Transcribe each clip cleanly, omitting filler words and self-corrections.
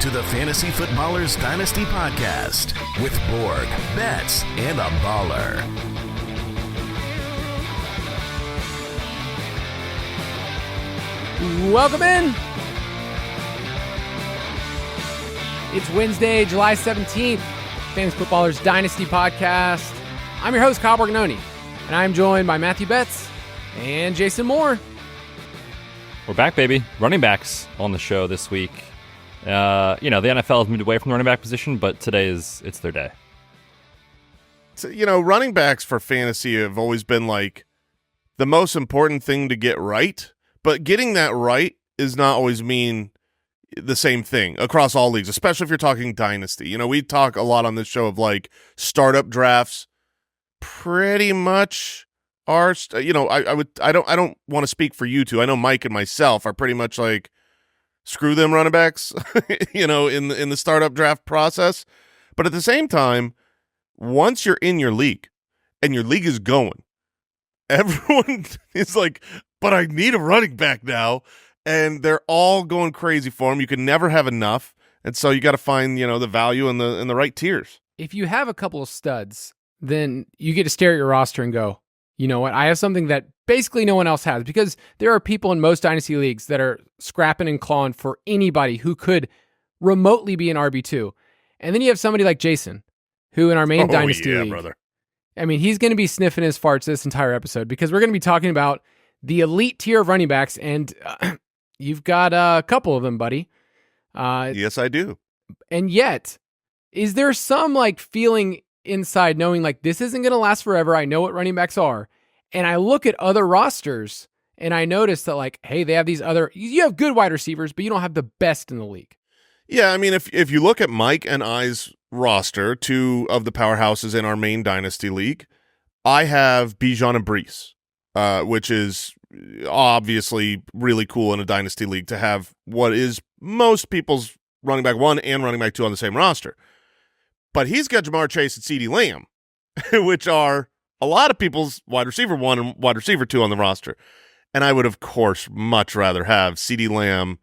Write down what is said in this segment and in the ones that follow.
to the Fantasy Footballers Dynasty Podcast with Borg, Betz, and a baller. Welcome in. It's Wednesday, July 17th, Fantasy Footballers Dynasty Podcast. I'm your host, Kyle Borgnoni, and I'm joined by Matthew Betz and Jason Moore. We're back, baby. Running backs on the show this week. The NFL has moved away from the running back position, but today it's their day. So, running backs for fantasy have always been like the most important thing to get right, but getting that right is not always mean the same thing across all leagues, especially if you're talking dynasty. We talk a lot on this show of like startup drafts pretty much are, I don't want to speak for you two. I know Mike and myself are pretty much like, screw them running backs, in the startup draft process. But at the same time, once you're in your league and your league is going, everyone is like, but I need a running back now. And they're all going crazy for him. You can never have enough. And so you got to find, the value in the right tiers. If you have a couple of studs, then you get to stare at your roster and go, you know what? I have something that basically no one else has, because there are people in most dynasty leagues that are scrapping and clawing for anybody who could remotely be an RB2. And then you have somebody like Jason, who in our main dynasty league, brother. I mean, he's going to be sniffing his farts this entire episode, because we're going to be talking about the elite tier of running backs, and you've got a couple of them, buddy. Yes, I do. And yet, is there some feeling inside knowing this isn't going to last forever? I know what running backs are. And I look at other rosters and I notice that hey, they have these you have good wide receivers, but you don't have the best in the league. Yeah. I mean, if you look at Mike and I's roster, two of the powerhouses in our main dynasty league, I have Bijan and Breece, which is obviously really cool in a dynasty league to have what is most people's running back 1 and running back 2 on the same roster. But he's got Jahmyr Chase and CeeDee Lamb, which are a lot of people's wide receiver 1 and wide receiver 2 on the roster. And I would, of course, much rather have CeeDee Lamb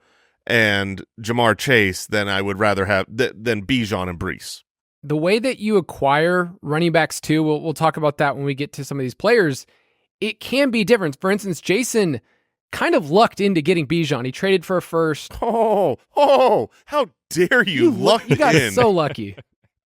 and Jahmyr Chase than I would rather have than Bijan and Breece. The way that you acquire running backs too, we'll talk about that when we get to some of these players, it can be different. For instance, Jason kind of lucked into getting Bijan. He traded for a first. Oh, how dare you luck You got in. so lucky.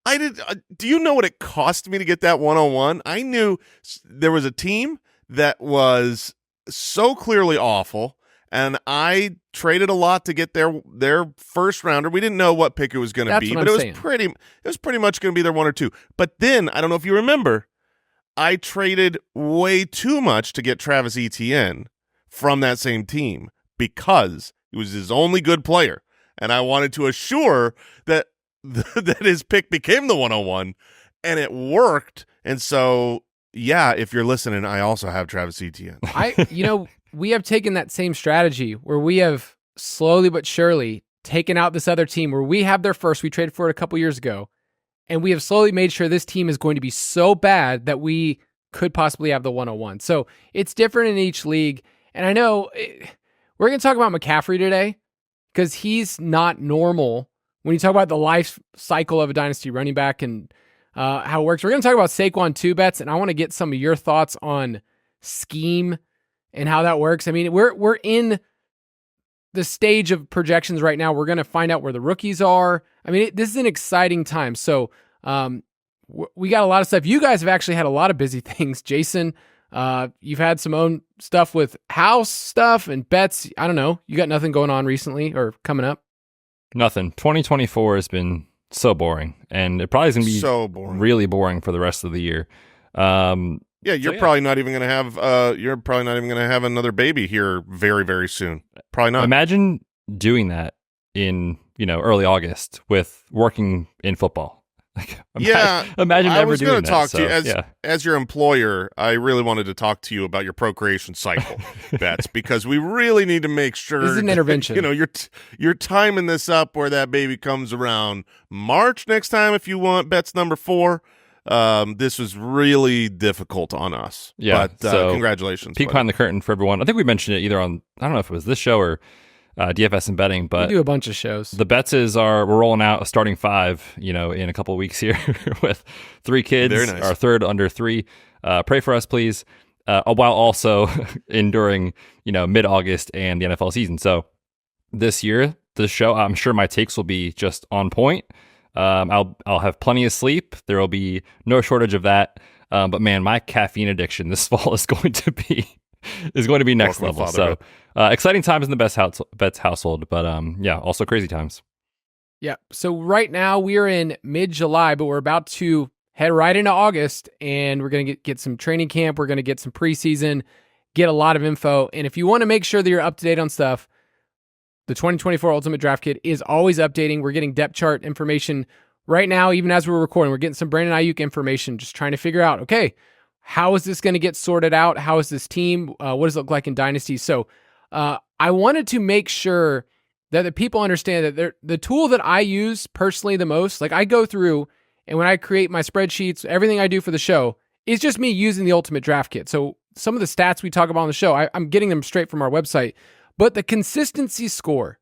I did. Do you know what it cost me to get that 101? I knew there was a team that was so clearly awful, and I traded a lot to get their first rounder. We didn't know what pick it was going to be, but it was pretty much going to be their 1 or 2. But then I don't know if you remember, I traded way too much to get Travis Etienne from that same team because he was his only good player, and I wanted to assure that his pick became the 101, and it worked. And so, yeah, if you're listening, I also have Travis Etienne. We have taken that same strategy where we have slowly but surely taken out this other team where we have their first. We traded for it a couple years ago, and we have slowly made sure this team is going to be so bad that we could possibly have the 101. So it's different in each league. And I know we're going to talk about McCaffrey today because he's not normal. When you talk about the life cycle of a dynasty running back and how it works, we're going to talk about Saquon too, Betz, and I want to get some of your thoughts on scheme and how that works. I mean, we're in the stage of projections right now. We're going to find out where the rookies are. I mean, this is an exciting time. So we got a lot of stuff. You guys have actually had a lot of busy things. Jason, you've had some own stuff with house stuff, and Betz, I don't know, you got nothing going on recently or coming up? Nothing. 2024 has been so boring, and it probably is going to be so boring. Really boring for the rest of the year. You're probably not even going to have. You're probably not even going to have another baby here very, very soon. Probably not. Imagine doing that in early August with working in football. Imagine I never was doing going to talk that. to you as your employer. I really wanted to talk to you about your procreation cycle, Betz, because we really need to make sure this is an intervention. You're timing this up where that baby comes around March next time if you want Betz number 4. This was really difficult on us. Yeah, but so congratulations. Peek behind the curtain for everyone. I think we mentioned it either on, I don't know if it was this show or DFS and betting. But we do a bunch of shows. The Betzes we're rolling out a starting 5, in a couple of weeks here with 3 kids. Very nice. Our third under 3. Pray for us, please. While also enduring, mid-August and the NFL season. So this year, the show, I'm sure my takes will be just on point. I'll have plenty of sleep. There will be no shortage of that. But man, my caffeine addiction this fall is going to be next level. So exciting times in the Betz household, but also crazy times. Yeah. So right now we are in mid-July, but we're about to head right into August, and we're going to get some training camp. We're going to get some preseason, get a lot of info. And if you want to make sure that you're up to date on stuff, the 2024 Ultimate Draft Kit is always updating. We're getting depth chart information right now, even as we're recording. We're getting some Brandon Ayuk information, just trying to figure out, okay, how is this going to get sorted out? How is this team? What does it look like in Dynasty? So I wanted to make sure that the people understand that the tool that I use personally the most, like I go through, and when I create my spreadsheets, everything I do for the show is just me using the Ultimate Draft Kit. So some of the stats we talk about on the show, I'm getting them straight from our website. But the consistency score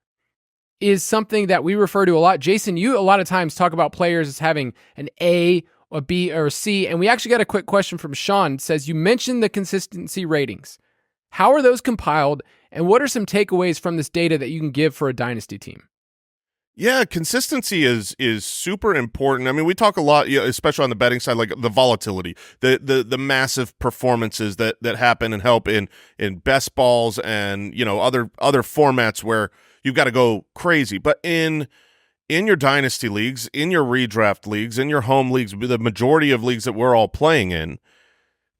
is something that we refer to a lot. Jason, you a lot of times talk about players as having an A, a B, or a C. And we actually got a quick question from Sean. It says, you mentioned the consistency ratings. How are those compiled? And what are some takeaways from this data that you can give for a Dynasty team? Yeah, consistency is super important. I mean, we talk a lot, especially on the betting side, like the volatility, the massive performances that happen and help in best balls and other formats where you've got to go crazy. But in your dynasty leagues, in your redraft leagues, in your home leagues, the majority of leagues that we're all playing in,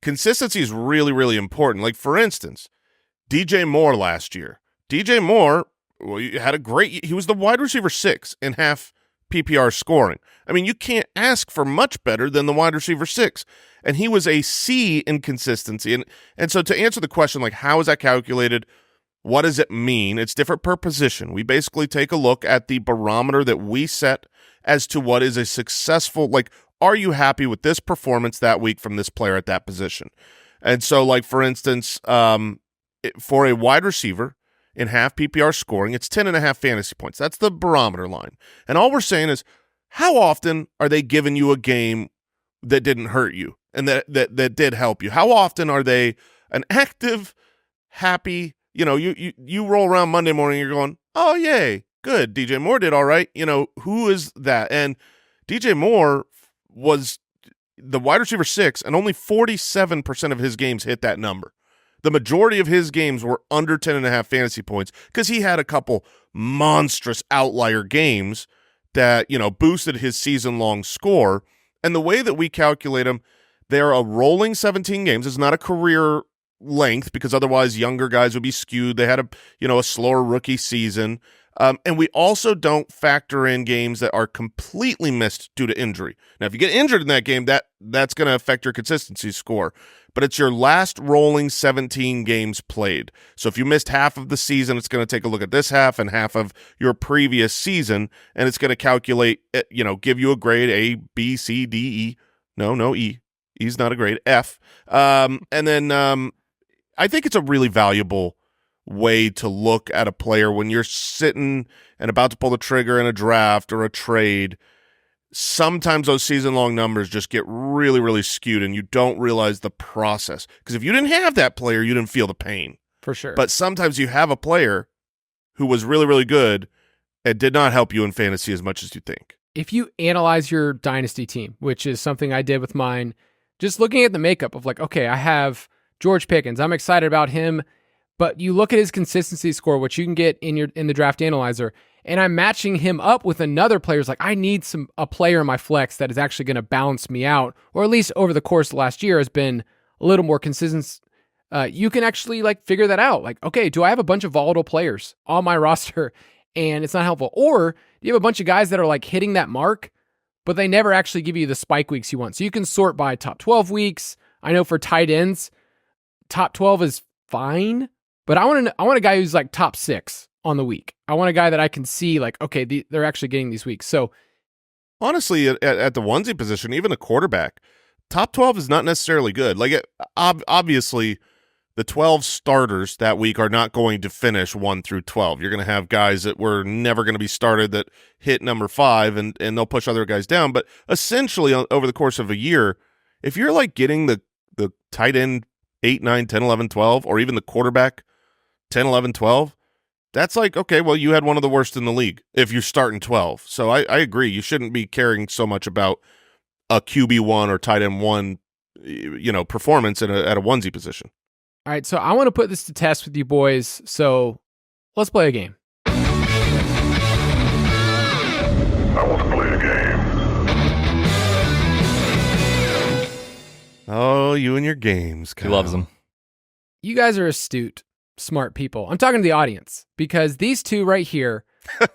consistency is really, really important. Like for instance, DJ Moore last year. DJ Moore. Well, he was the wide receiver 6 in half PPR scoring. I mean, you can't ask for much better than the wide receiver 6. And he was a C in consistency. And so to answer the question, like, how is that calculated? What does it mean? It's different per position. We basically take a look at the barometer that we set as to what is a successful, like, are you happy with this performance that week from this player at that position? And so, like, for instance, for a wide receiver, in half PPR scoring, it's 10.5 fantasy points. That's the barometer line. And all we're saying is, how often are they giving you a game that didn't hurt you and that did help you? How often are they an active, happy, you roll around Monday morning, you're going, oh, yay, good, DJ Moore did all right. Who is that? And DJ Moore was the wide receiver 6, and only 47% of his games hit that number. The majority of his games were under 10.5 fantasy points because he had a couple monstrous outlier games that, boosted his season-long score. And the way that we calculate them, they're a rolling 17 games. It's not a career length because otherwise younger guys would be skewed. They had a slower rookie season. And we also don't factor in games that are completely missed due to injury. Now, if you get injured in that game, that's going to affect your consistency score. But it's your last rolling 17 games played. So if you missed half of the season, it's going to take a look at this half and half of your previous season, and it's going to calculate, give you a grade A, B, C, D, E. No, E. E's not a grade. F. And then I think it's a really valuable way to look at a player when you're sitting and about to pull the trigger in a draft or a trade. Sometimes those season-long numbers just get really, really skewed, and you don't realize the process. Because if you didn't have that player, you didn't feel the pain. For sure. But sometimes you have a player who was really, really good and did not help you in fantasy as much as you think. If you analyze your dynasty team, which is something I did with mine, just looking at the makeup of like, okay, I have George Pickens. I'm excited about him. But you look at his consistency score, which you can get in the draft analyzer, and I'm matching him up with another player. It's like, I need a player in my flex that is actually going to balance me out, or at least over the course of last year has been a little more consistent. You can actually figure that out. Like, okay, do I have a bunch of volatile players on my roster and it's not helpful? Or do you have a bunch of guys that are hitting that mark, but they never actually give you the spike weeks you want? So you can sort by top 12 weeks. I know for tight ends, top 12 is fine. But I want a guy who's top 6 on the week. I want a guy that I can see okay, they're actually getting these weeks. So honestly, at the onesie position, even a quarterback, top 12 is not necessarily good. Obviously, the 12 starters that week are not going to finish 1 through 12. You're going to have guys that were never going to be started that hit number 5, and they'll push other guys down. But essentially, over the course of a year, if you're like getting the tight end 8, 9, 10, 11, 12, or even the quarterback 10, 11, 12, that's like, okay, well, you had one of the worst in the league if you're starting 12. So I agree. You shouldn't be caring so much about a QB1 or tight end 1, performance at a onesie position. All right, so I want to put this to test with you boys, so let's play a game. I want to play a game. Oh, you and your games, Kyle. He loves them. You guys are astute, smart people. I'm talking to the audience because these two right here,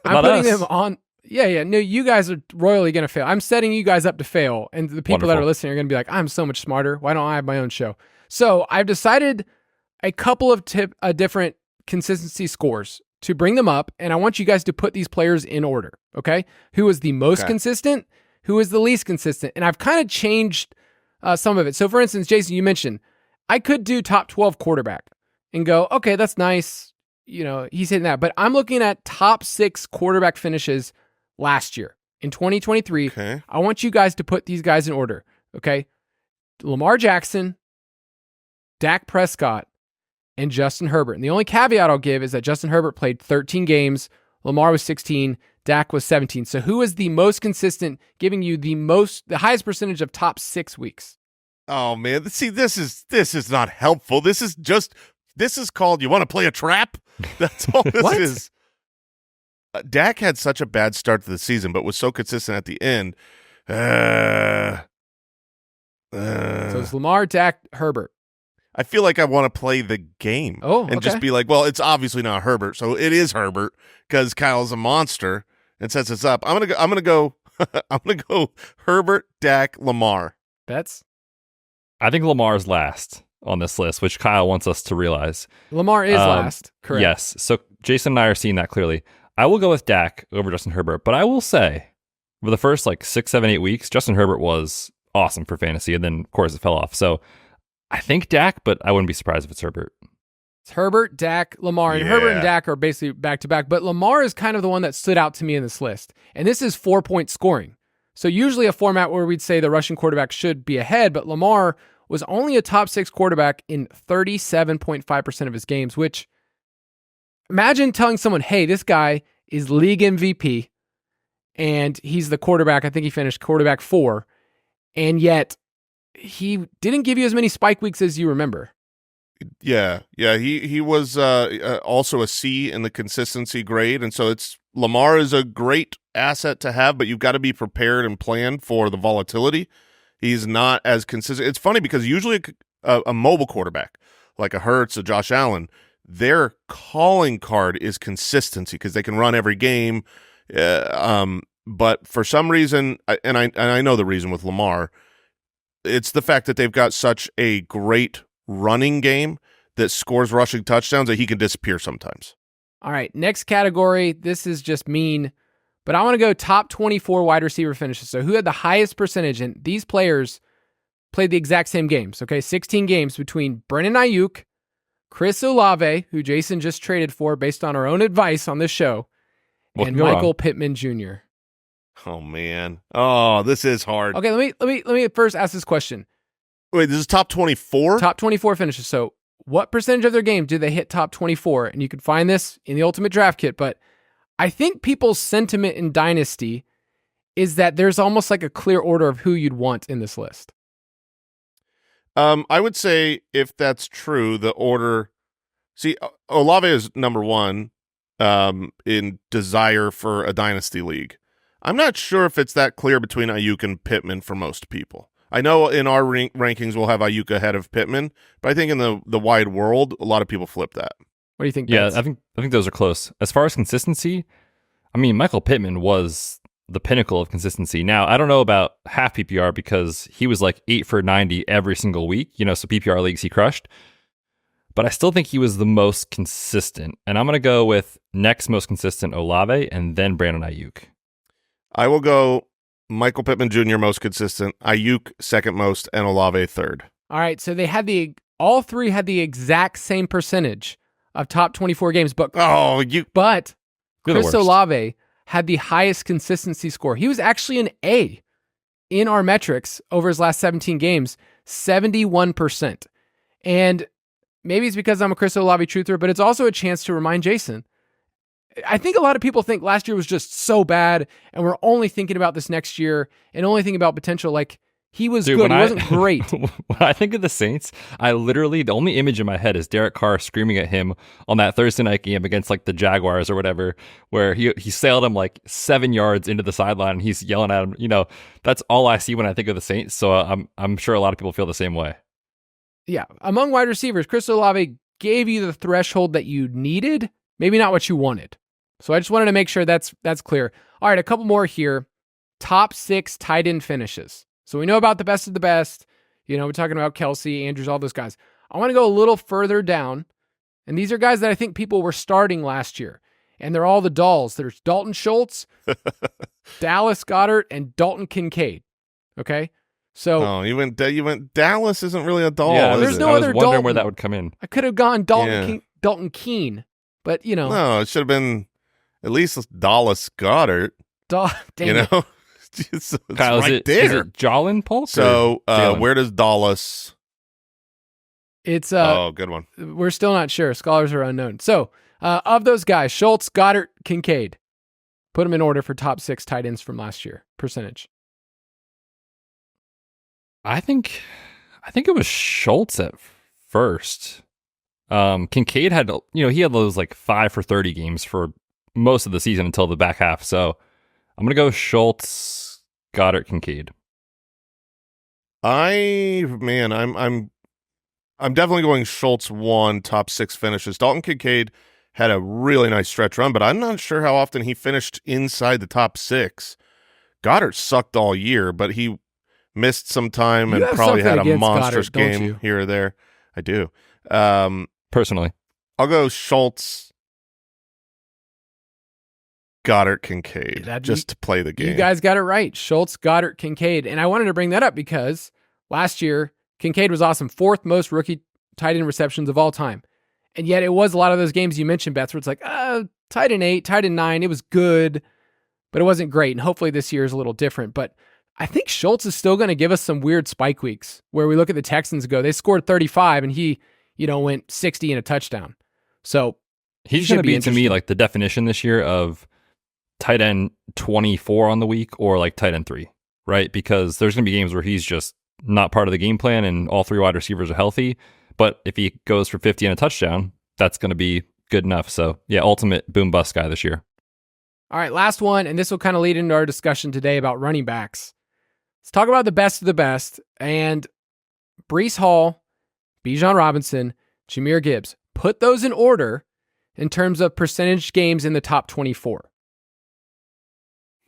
I'm Not putting us. them on. Yeah. No, you guys are royally going to fail. I'm setting you guys up to fail, and the people that are Wonderful. listening are going to be like, I'm so much smarter. Why don't I have my own show? So I've decided a couple of different consistency scores to bring them up, and I want you guys to put these players in order, okay? Who is the most consistent? Who is the least consistent? And I've kind of changed some of it. So, for instance, Jason, you mentioned I could do top 12 quarterback and go, okay, that's nice. He's hitting that. But I'm looking at top 6 quarterback finishes last year. In 2023, Okay. I want you guys to put these guys in order, okay? Lamar Jackson, Dak Prescott, and Justin Herbert. And the only caveat I'll give is that Justin Herbert played 13 games, Lamar was 16, Dak was 17. So who is the most consistent, giving you the highest percentage of top 6 weeks? Oh man, see, this is not helpful. This is called, you want to play a trap? That's all this What? is. Dak had such a bad start to the season, but was so consistent at the end. So it's Lamar, Dak, Herbert. I feel like I want to play the game and just be like, well, it's obviously not Herbert, so it is Herbert because Kyle's a monster and sets us up. I'm gonna go Herbert, Dak, Lamar. Betz? I think Lamar's last on this list, which Kyle wants us to realize. Lamar is last, correct? Yes. So Jason and I are seeing that clearly. I will go with Dak over Justin Herbert, but I will say for the first 6, 7, 8 weeks, Justin Herbert was awesome for fantasy, and then of course it fell off. So I think Dak, but I wouldn't be surprised if it's Herbert. It's Herbert, Dak, Lamar, and Herbert and Yeah. Dak are basically back-to-back, but Lamar is kind of the one that stood out to me in this list. And this is 4-point scoring. So usually a format where we'd say the rushing quarterback should be ahead, but Lamar was only a top 6 quarterback in 37.5% of his games, which imagine telling someone, hey, this guy is league MVP and he's the quarterback. I think he finished quarterback 4, and yet he didn't give you as many spike weeks as you remember. Yeah. He was also a C in the consistency grade, and so Lamar is a great asset to have, but you've got to be prepared and plan for the volatility. He's not as consistent. It's funny because usually a mobile quarterback like a Hurts, a Josh Allen, their calling card is consistency because they can run every game. But for some reason, and I know the reason with Lamar, it's the fact that they've got such a great running game that scores rushing touchdowns that he can disappear sometimes. All right, next category. This is just mean, but I want to go top 24 wide receiver finishes. So who had the highest percentage? And these players played the exact same games, okay? 16 games between Brandon Ayuk, Chris Olave, who Jason just traded for based on our own advice on this show, What and can go wrong? Michael Pittman Jr. Oh man. Oh, this is hard. Okay, let me first ask this question. Wait, this is top 24? Top 24 finishes. So what percentage of their games do they hit top 24? And you can find this in the Ultimate Draft Kit, but I think people's sentiment in Dynasty is that there's almost like a clear order of who you'd want in this list. I would say if that's true, the order. See, Olave is number 1 in desire for a Dynasty league. I'm not sure if it's that clear between Ayuk and Pittman for most people. I know in our rankings we'll have Ayuk ahead of Pittman, but I think in the wide world, a lot of people flip that. What do you think? Yeah, Betz? I think those are close. As far as consistency, I mean, Michael Pittman was the pinnacle of consistency. Now, I don't know about half PPR because he was 8 for 90 every single week, so PPR leagues he crushed. But I still think he was the most consistent. And I'm going to go with next most consistent Olave and then Brandon Ayuk. I will go Michael Pittman Jr. most consistent, Ayuk second most, and Olave third. All right, so they had the All three had the exact same percentage of top 24 games, but You're Chris the worst. Olave had the highest consistency score. He was actually an A in our metrics over his last 17 games, 71%. And maybe it's because I'm a Chris Olave truther, but it's also a chance to remind Jason. I think a lot of people think last year was just so bad, and we're only thinking about this next year and only thinking about potential. Like, he was good. He wasn't great. When I think of the Saints, the only image in my head is Derek Carr screaming at him on that Thursday night game against like the Jaguars or whatever, where he sailed him like 7 yards into the sideline and he's yelling at him. You know, that's all I see when I think of the Saints. So I'm sure a lot of people feel the same way. Yeah. Among wide receivers, Chris Olave gave you the threshold that you needed, maybe not what you wanted. So I just wanted to make sure that's clear. All right, a couple more here. Top 6 tight end finishes. So we know about the best of the best. You know, we're talking about Kelsey, Andrews, all those guys. I want to go a little further down. And these are guys that I think people were starting last year. And they're all the dolls. There's Dalton Schultz, Dallas Goedert, and Dalton Kincaid. Okay? So you went Dallas isn't really a doll. Yeah, there's is no it? I was other wondering Dalton. where that would come in. I could have gone Dalton Keene. But, you know. No, it should have been at least Dallas Goedert. Dang You it. know? it's Kyle, right is there. it Jalen Polk? So Jalen? where does Dallas? It's Good one. we're still not sure. Scholars are unknown. So, of those guys, Schultz, Goddard, Kincaid, put them in order for top 6 tight ends from last year, percentage. I think it was Schultz at first. Kincaid had, he had those like 5 for 30 games for most of the season until the back half. So I'm going to go Schultz, Goddard, Kincaid. I'm definitely going Schultz 1, top 6 finishes. Dalton Kincaid had a really nice stretch run, but I'm not sure how often he finished inside the top 6. Goddard sucked all year, but he missed some time and probably had a monstrous game here or there. I do. Personally, I'll go Schultz, Goddard, Kincaid, to play the game. You guys got it right. Schultz, Goddard, Kincaid. And I wanted to bring that up because last year, Kincaid was awesome. 4th most rookie tight end receptions of all time. And yet it was a lot of those games you mentioned, Betz, where it's like, tight end 8, tight end 9, it was good, but it wasn't great. And hopefully this year is a little different. But I think Schultz is still going to give us some weird spike weeks where we look at the Texans and go, they scored 35 and he, went 60 and a touchdown. So he's going to be to me like the definition this year of tight end 24 on the week or like tight end 3, right? Because there's going to be games where he's just not part of the game plan and all 3 wide receivers are healthy. But if he goes for 50 and a touchdown, that's going to be good enough. So yeah, ultimate boom bust guy this year. All right, last one, and this will kind of lead into our discussion today about running backs. Let's talk about the best of the best. And Breece Hall, Bijan Robinson, Jahmyr Gibbs. Put those in order in terms of percentage games in the top 24.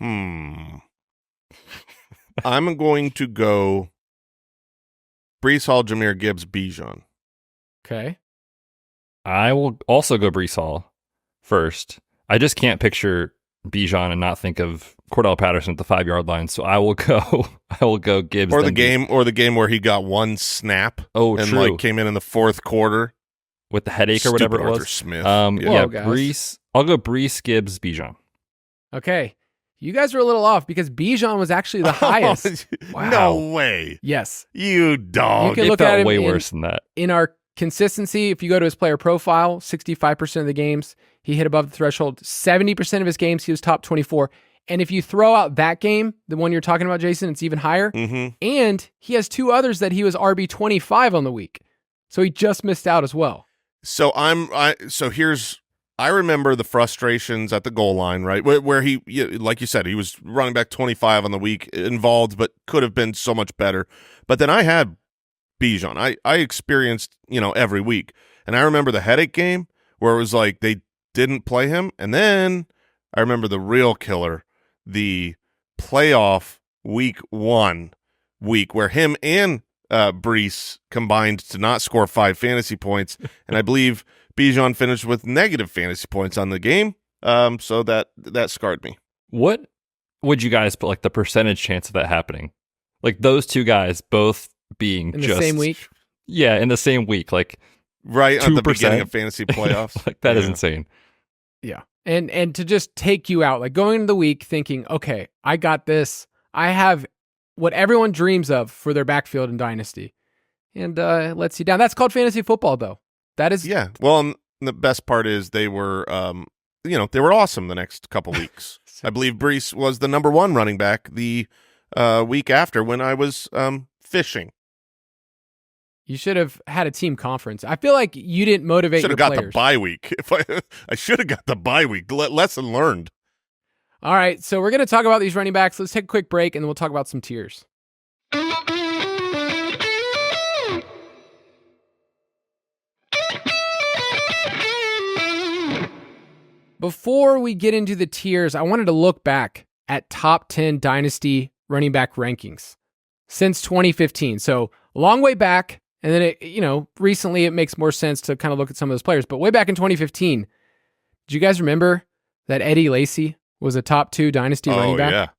I'm going to go Breece Hall, Jahmyr Gibbs, Bijan. Okay. I will also go Breece Hall first. I just can't picture Bijan and not think of Cordell Patterson at the 5-yard line. So I will go Gibbs. Or the game where he got one snap. Oh, and true. Came in the 4th quarter with the headache or whatever it was. Arthur Smith. Breece. I'll go Breece, Gibbs, Bijan. Okay. You guys were a little off because Bijan was actually the highest. Wow. No way. Yes. You dog. You can look felt at him way worse than that. In our consistency, if you go to his player profile, 65% of the games, he hit above the threshold. 70% of his games, he was top 24. And if you throw out that game, the one you're talking about, Jason, it's even higher. Mm-hmm. And he has 2 others that he was RB 25 on the week. So he just missed out as well. So I remember the frustrations at the goal line, right? Where he, like you said, he was running back 25 on the week, involved, but could have been so much better. But then I had Bijan. I experienced, every week. And I remember the headache game where it was like they didn't play him. And then I remember the real killer, the playoff week 1 week where him and Breece combined to not score 5 fantasy points. And I believe Bijan finished with negative fantasy points on the game. So that scarred me. What would you guys put like the percentage chance of that happening? Like those 2 guys both being In just the same week? Yeah, in the same week, like right 2%. at the beginning of fantasy playoffs. Like that is insane. Yeah. And to just take you out, like going into the week thinking, okay, I got this. I have what everyone dreams of for their backfield in Dynasty. And lets you down. That's called fantasy football, though. That is. Yeah. Well, and the best part is they were, they were awesome the next couple weeks. I believe Breece was the number 1 running back the week after when I was fishing. You should have had a team conference. I feel like you didn't motivate your players. Should have got the bye week. If I should have got the bye week. Lesson learned. All right, so we're going to talk about these running backs. Let's take a quick break, and then we'll talk about some tiers. Before we get into the tiers, I wanted to look back at top 10 Dynasty running back rankings since 2015. So long way back, and then recently it makes more sense to kind of look at some of those players. But way back in 2015, do you guys remember that Eddie Lacy was a top 2 Dynasty running back?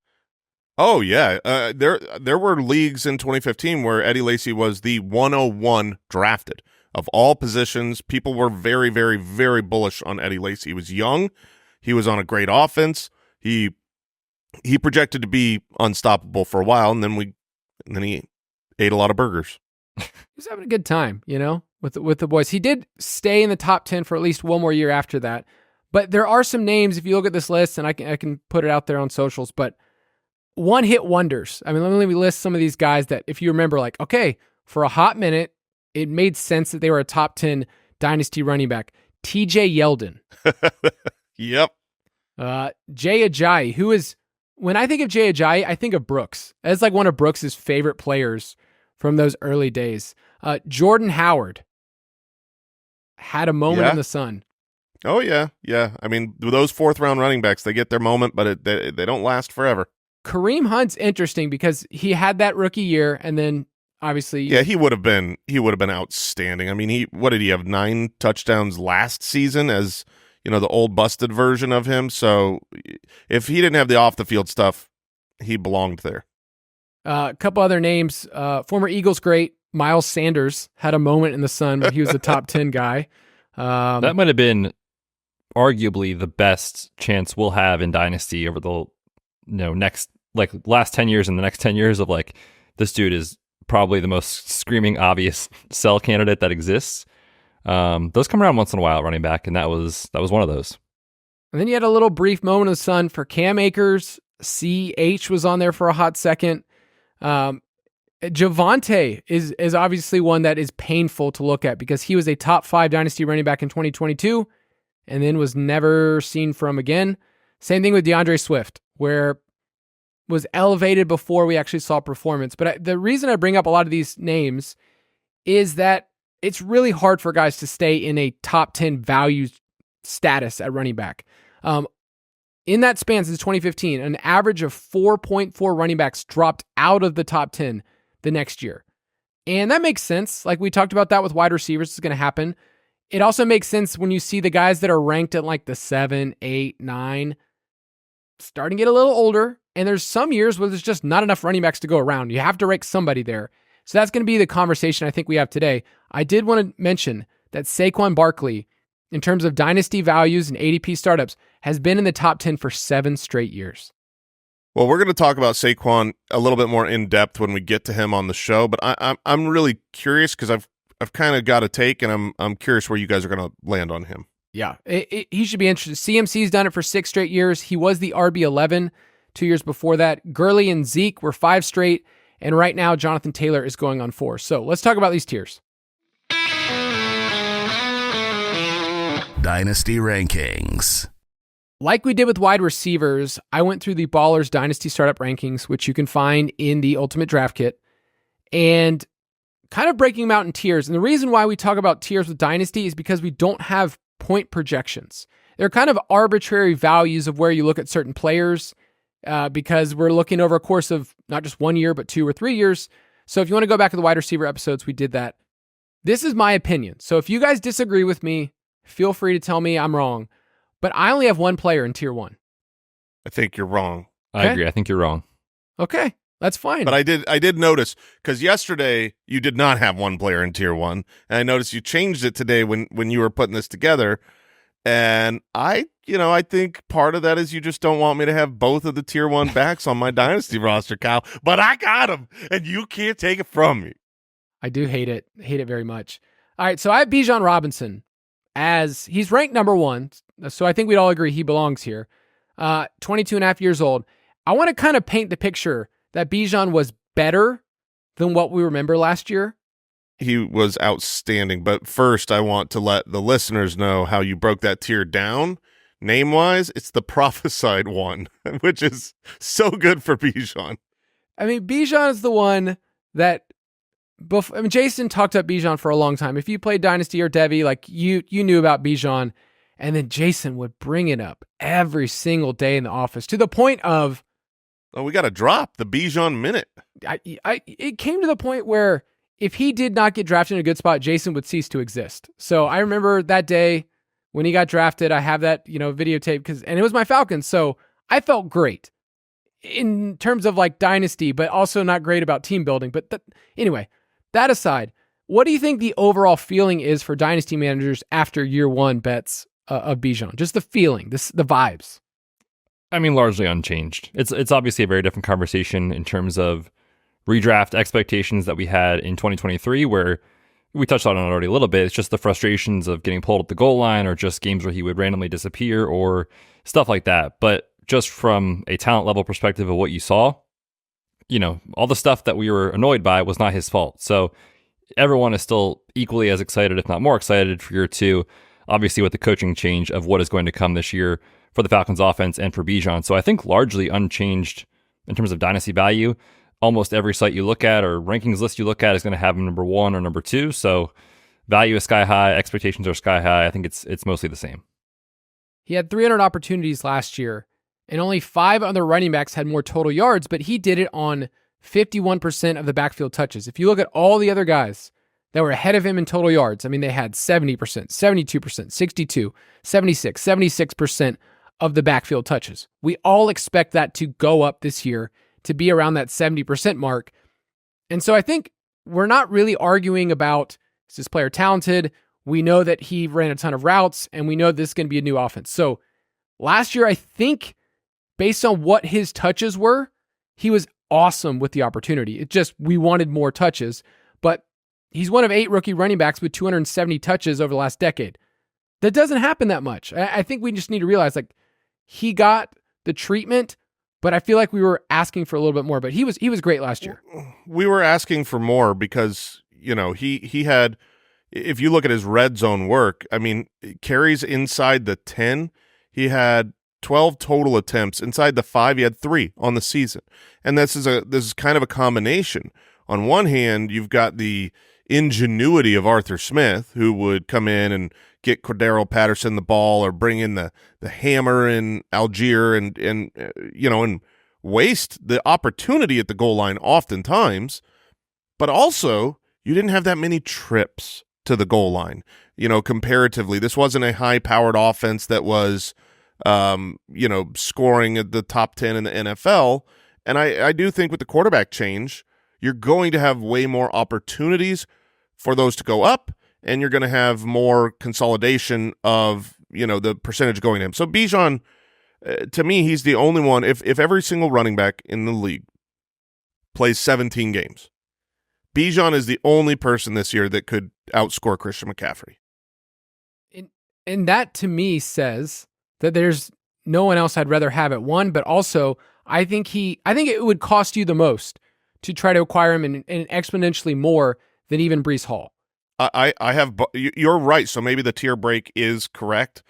Oh yeah. There were leagues in 2015 where Eddie Lacy was the 101 drafted. Of all positions, people were very, very, very bullish on Eddie Lacy. He was young. He was on a great offense. He projected to be unstoppable for a while, and then he ate a lot of burgers. He was having a good time, with the boys. He did stay in the top 10 for at least one more year after that. But there are some names, if you look at this list, and I can put it out there on socials, but one-hit wonders. I mean, let me list some of these guys that, if you remember, like, okay, for a hot minute, it made sense that they were a top 10 Dynasty running back. TJ Yeldon. Yep. Jay Ajayi, who is, when I think of Jay Ajayi, I think of Brooks. That's like one of Brooks' favorite players from those early days. Jordan Howard had a moment in the sun. Oh, yeah. Yeah. I mean, those 4th-round running backs, they get their moment, but they don't last forever. Kareem Hunt's interesting because he had that rookie year, and then obviously, yeah, he would have been outstanding. I mean, what did he have, 9 touchdowns last season as, the old busted version of him? So if he didn't have the off the field stuff, he belonged there. A couple other names, former Eagles great Miles Sanders had a moment in the sun where he was a top 10 guy. That might have been arguably the best chance we'll have in Dynasty over the next, like, last 10 years and the next 10 years of, like, this dude is probably the most screaming obvious sell candidate that exists. Those come around once in a while, running back, and that was one of those. And then you had a little brief moment of the sun for Cam Akers. CH was on there for a hot second. Javonte is obviously one that is painful to look at because he was a top 5 Dynasty running back in 2022 and then was never seen from again. Same thing with DeAndre Swift, where was elevated before we actually saw performance. But the reason I bring up a lot of these names is that it's really hard for guys to stay in a top 10 value status at running back. In that span since 2015, an average of 4.4 running backs dropped out of the top 10 the next year. And that makes sense. Like we talked about that with wide receivers, it's going to happen. It also makes sense when you see the guys that are ranked at like the 7, 8, 9, starting to get a little older. And there's some years where there's just not enough running backs to go around. You have to rank somebody there. So that's going to be the conversation I think we have today. I did want to mention that Saquon Barkley, in terms of dynasty values and ADP startups, has been in the top 10 for 7 straight years. Well, we're going to talk about Saquon a little bit more in depth when we get to him on the show, but I'm really curious because I've kind of got a take, and I'm curious where you guys are going to land on him. Yeah, he should be interested. CMC's done it for 6 straight years. He was the RB11 2 years before that. Gurley and Zeke were 5 straight, and right now Jonathan Taylor is going on 4. So let's talk about these tiers. Dynasty Rankings. Like we did with wide receivers, I went through the Ballers Dynasty Startup Rankings, which you can find in the Ultimate Draft Kit, and kind of breaking them out in tiers. And the reason why we talk about tiers with Dynasty is because we don't have point projections. They're kind of arbitrary values of where you look at certain players because we're looking over a course of not just 1 year, but 2 or 3 years. So if you want to go back to the wide receiver episodes, we did that. This is my opinion. So if you guys disagree with me, feel free to tell me I'm wrong. But I only have one player in tier 1. I think you're wrong. I agree. I think you're wrong. Okay. That's fine. But I did notice, because yesterday you did not have one player in tier 1, and I noticed you changed it today when you were putting this together. And I think part of that is you just don't want me to have both of the tier 1 backs on my dynasty roster, Kyle. But I got them, and you can't take it from me. I do hate it very much. All right, so I have Bijan Robinson as he's ranked number 1, so I think we'd all agree he belongs here. 22 and a half years old. I want to kind of paint the picture that Bijan was better than what we remember last year. He was outstanding, but first I want to let the listeners know how you broke that tier down. Name-wise, it's the prophesied one, which is so good for Bijan. I mean, Bijan is the one that Jason talked up Bijan for a long time. If you played Dynasty or Devi, like you knew about Bijan, and then Jason would bring it up every single day in the office to the point of, oh, we got to drop the Bijan minute. It came to the point where if he did not get drafted in a good spot, Jason would cease to exist. So I remember that day when he got drafted. I have that videotape and it was my Falcons, so I felt great in terms of like dynasty, but also not great about team building. But anyway, that aside, what do you think the overall feeling is for dynasty managers after year 1 bets of Bijan? Just the feeling, the vibes. I mean, largely unchanged. It's obviously a very different conversation in terms of redraft expectations that we had in 2023, where we touched on it already a little bit. It's just the frustrations of getting pulled at the goal line, or just games where he would randomly disappear, or stuff like that. But just from a talent level perspective of what you saw, all the stuff that we were annoyed by was not his fault. So everyone is still equally as excited, if not more excited, for year 2, obviously with the coaching change of what is going to come this year for the Falcons offense and for Bijan. So I think largely unchanged in terms of dynasty value. Almost every site you look at or rankings list you look at is going to have him number 1 or number 2. So value is sky high, expectations are sky high. I think it's mostly the same. He had 300 opportunities last year, and only 5 other running backs had more total yards, but he did it on 51% of the backfield touches. If you look at all the other guys that were ahead of him in total yards, I mean, they had 70%, 72%, 62, 76, 76% of the backfield touches. We all expect that to go up this year to be around that 70% mark. And so I think we're not really arguing about, is this player talented? We know that he ran a ton of routes, and we know this is going to be a new offense. So last year, I think based on what his touches were, he was awesome with the opportunity. It just, we wanted more touches, but he's one of 8 rookie running backs with 270 touches over the last decade. That doesn't happen that much. I think we just need to realize, like, he got the treatment, but I feel like we were asking for a little bit more. But he was great last year. We were asking for more because, he had, if you look at his red zone work, I mean, carries inside the 10, he had 12 total attempts. Inside the 5, he had 3 on the season. And this is kind of a combination. On one hand, you've got the ingenuity of Arthur Smith, who would come in and get Cordero Patterson the ball, or bring in the hammer in Algier and waste the opportunity at the goal line oftentimes. But also, you didn't have that many trips to the goal line. Comparatively, this wasn't a high-powered offense that was, scoring at the top 10 in the NFL. And I do think with the quarterback change, you're going to have way more opportunities for those to go up, and you're going to have more consolidation of, the percentage going to him. So Bijan, to me, he's the only one. If every single running back in the league plays 17 games, Bijan is the only person this year that could outscore Christian McCaffrey. And that, to me, says that there's no one else I'd rather have at 1, but also I think it would cost you the most to try to acquire him in exponentially more than even Breece Hall. You're right. So maybe the tier break is correct,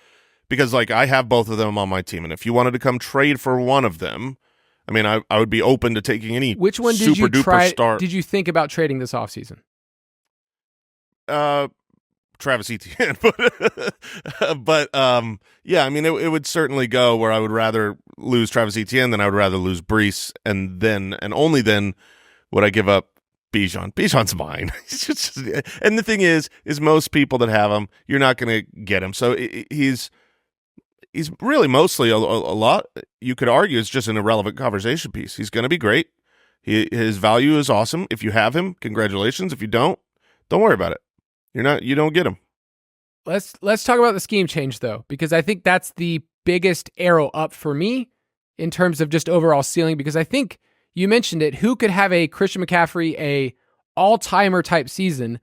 because I have both of them on my team. And if you wanted to come trade for one of them, I mean, I would be open to taking any. Which one did you try? Did you think about trading this offseason? Travis Etienne, but yeah, I mean, it would certainly go where I would rather lose Travis Etienne than I would rather lose Breece, and only then would I give up Bijan. Bijan's mine. And the thing is most people that have him, you're not going to get him. So he's really mostly a lot, you could argue, is just an irrelevant conversation piece. He's going to be great. His value is awesome. If you have him, congratulations. If you don't worry about it. You don't get him. Let's talk about the scheme change though, because I think that's the biggest arrow up for me in terms of just overall ceiling, because I think you mentioned it. Who could have a Christian McCaffrey, a all-timer type season?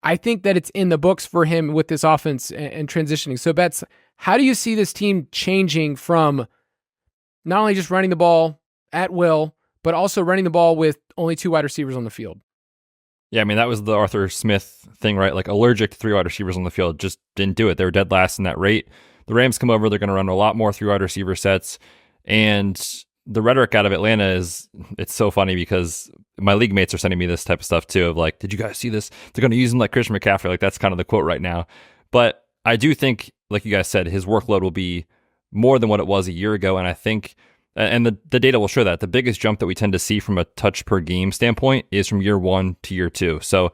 I think that it's in the books for him with this offense and transitioning. So Betz, how do you see this team changing from not only just running the ball at will, but also running the ball with only 2 wide receivers on the field? Yeah, I mean, that was the Arthur Smith thing, right? Like allergic to 3 wide receivers on the field, just didn't do it. They were dead last in that rate. The Rams come over, they're going to run a lot more 3 wide receiver sets. And the rhetoric out of Atlanta it's so funny because my league mates are sending me this type of stuff too, of like, did you guys see this? They're going to use him like Christian McCaffrey. Like that's kind of the quote right now. But I do think, like you guys said, his workload will be more than what it was a year ago. And I think, and the data will show that the biggest jump that we tend to see from a touch per game standpoint is from year 1 to year 2. So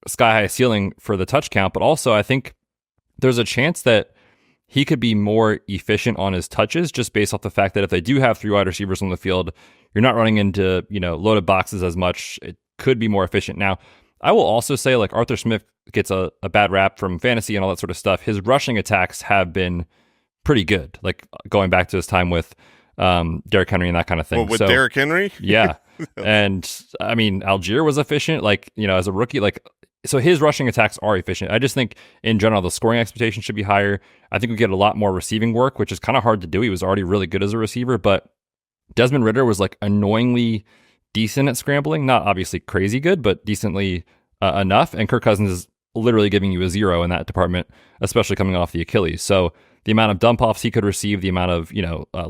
sky high ceiling for the touch count, but also I think there's a chance that he could be more efficient on his touches just based off the fact that if they do have 3 wide receivers on the field, you're not running into, loaded boxes as much. It could be more efficient. Now, I will also say like Arthur Smith gets a bad rap from fantasy and all that sort of stuff. His rushing attacks have been pretty good, like going back to his time with Derrick Henry and that kind of thing. Well, with Derrick Henry? Yeah. And I mean, Algier was efficient, like, as a rookie, like, so his rushing attacks are efficient. I just think in general, the scoring expectation should be higher. I think we get a lot more receiving work, which is kind of hard to do. He was already really good as a receiver, but Desmond Ridder was like annoyingly decent at scrambling, not obviously crazy good, but decently enough. And Kirk Cousins is literally giving you a 0 in that department, especially coming off the Achilles. So the amount of dump offs he could receive, the amount of,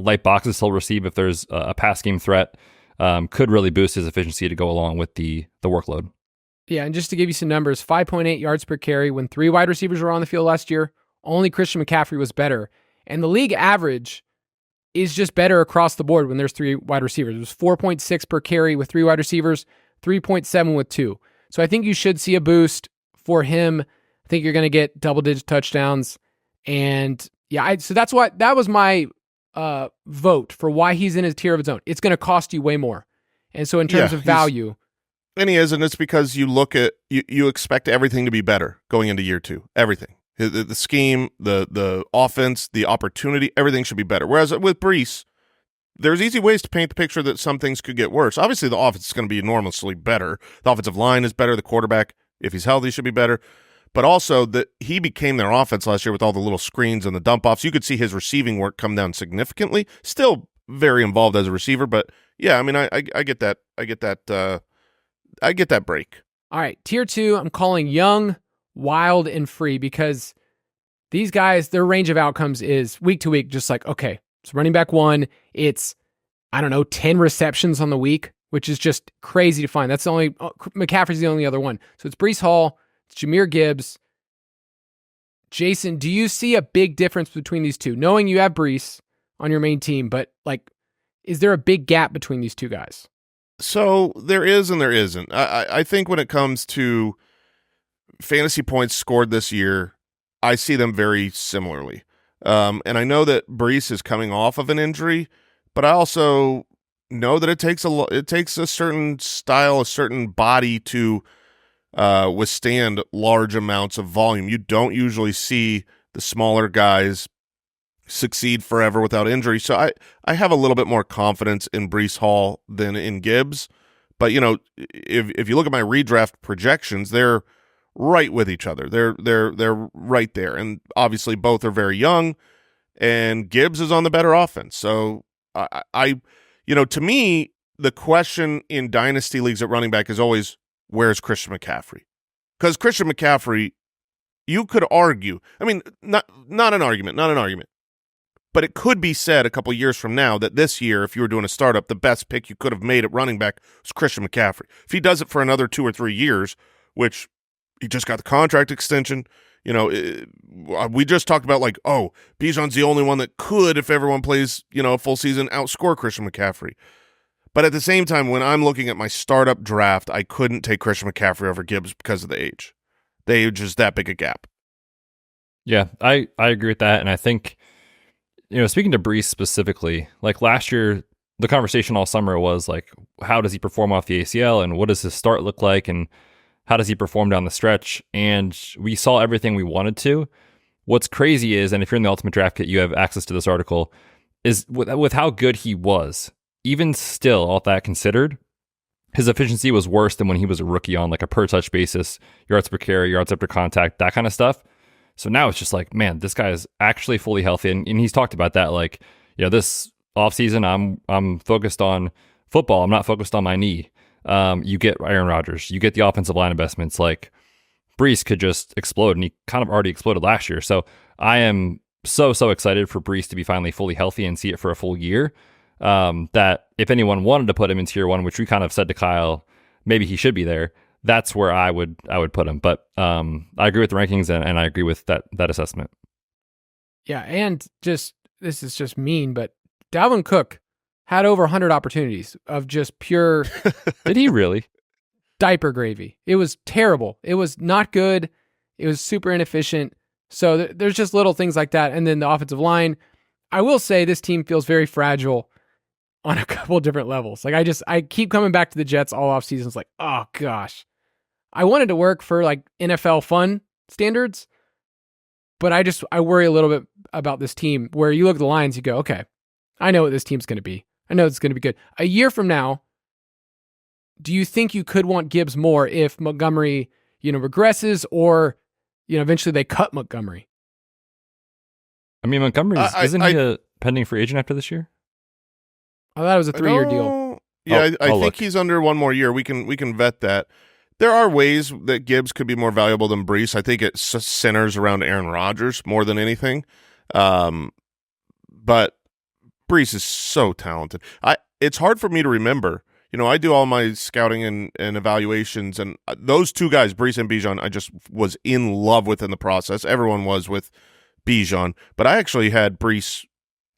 light boxes he'll receive if there's a pass game threat, could really boost his efficiency to go along with the workload. Yeah, and just to give you some numbers, 5.8 yards per carry when 3 wide receivers were on the field last year. Only Christian McCaffrey was better. And the league average is just better across the board when there's 3 wide receivers. It was 4.6 per carry with 3 wide receivers, 3.7 with 2. So I think you should see a boost for him. I think you're going to get double-digit touchdowns. And yeah, so that was my vote for why he's in his tier of his own. It's going to cost you way more. And so in terms of value... And he is, and it's because you look at you expect everything to be better going into year 2. Everything, the scheme, the offense, the opportunity, everything should be better. Whereas with Breece, there's easy ways to paint the picture that some things could get worse. Obviously, the offense is going to be enormously better. The offensive line is better. The quarterback, if he's healthy, should be better. But also that he became their offense last year with all the little screens and the dump offs. You could see his receiving work come down significantly. Still very involved as a receiver, but yeah, I mean, I get that. I get that break. All right, tier 2, I'm calling young, wild, and free because these guys, their range of outcomes is week to week, just like, okay, it's running back 1. It's, 10 receptions on the week, which is just crazy to find. That's the only, McCaffrey's the only other one. So it's Breece Hall, it's Jahmyr Gibbs. Jason, do you see a big difference between these two? Knowing you have Breece on your main team, but like, is there a big gap between these two guys? So there is and there isn't. I think when it comes to fantasy points scored this year, I see them very similarly. And I know that Breece is coming off of an injury, but I also know that it takes a certain style, a certain body to withstand large amounts of volume. You don't usually see the smaller guys succeed forever without injury. So I have a little bit more confidence in Breece Hall than in Gibbs. But, if you look at my redraft projections, they're right with each other. They're right there. And obviously both are very young, and Gibbs is on the better offense. So to me, the question in dynasty leagues at running back is always, where's Christian McCaffrey? Because Christian McCaffrey, you could argue, not an argument, but it could be said a couple years from now that this year, if you were doing a startup, the best pick you could have made at running back was Christian McCaffrey. If he does it for another 2 or 3 years, which he just got the contract extension, we just talked about Bijan's the only one that could, if everyone plays, a full season, outscore Christian McCaffrey. But at the same time, when I'm looking at my startup draft, I couldn't take Christian McCaffrey over Gibbs because of the age. The age is that big a gap. Yeah, I agree with that. And I think, speaking to Breece specifically, like last year, the conversation all summer was like, how does he perform off the ACL, and what does his start look like, and how does he perform down the stretch? And we saw everything we wanted to. What's crazy is, and if you're in the Ultimate Draft Kit, you have access to this article, is with how good he was, even still, all that considered, his efficiency was worse than when he was a rookie on like a per touch basis, yards per carry, yards after contact, that kind of stuff. So now it's just like, man, this guy is actually fully healthy. And he's talked about that. Like, this offseason, I'm focused on football. I'm not focused on my knee. You get Aaron Rodgers, you get the offensive line investments. Like Breece could just explode, and he kind of already exploded last year. So I am so excited for Breece to be finally fully healthy and see it for a full year. That if anyone wanted to put him in tier 1, which we kind of said to Kyle, maybe he should be there, that's where I would put him. But I agree with the rankings, and I agree with that assessment. Yeah, and this is just mean, but Dalvin Cook had over 100 opportunities of just pure Did he really? diaper gravy. It was terrible. It was not good. It was super inefficient. So there's just little things like that. And then the offensive line, I will say this team feels very fragile on a couple different levels. Like I keep coming back to the Jets all off season. It's like, oh gosh, I wanted to work for like NFL fun standards, but I worry a little bit about this team where you look at the Lions, you go, okay, I know what this team's going to be. I know it's going to be good. A year from now, do you think you could want Gibbs more if Montgomery, regresses, or, eventually they cut Montgomery? I mean, Montgomery, isn't he a pending free agent after this year? I thought it was a 3-year deal. Yeah, I think look. he's under one more year. We can vet that. There are ways that Gibbs could be more valuable than Breece. I think it centers around Aaron Rodgers more than anything. But Breece is so talented. It's hard for me to remember. I do all my scouting and evaluations, and those two guys, Breece and Bijan, I just was in love with in the process. Everyone was with Bijan, but I actually had Breece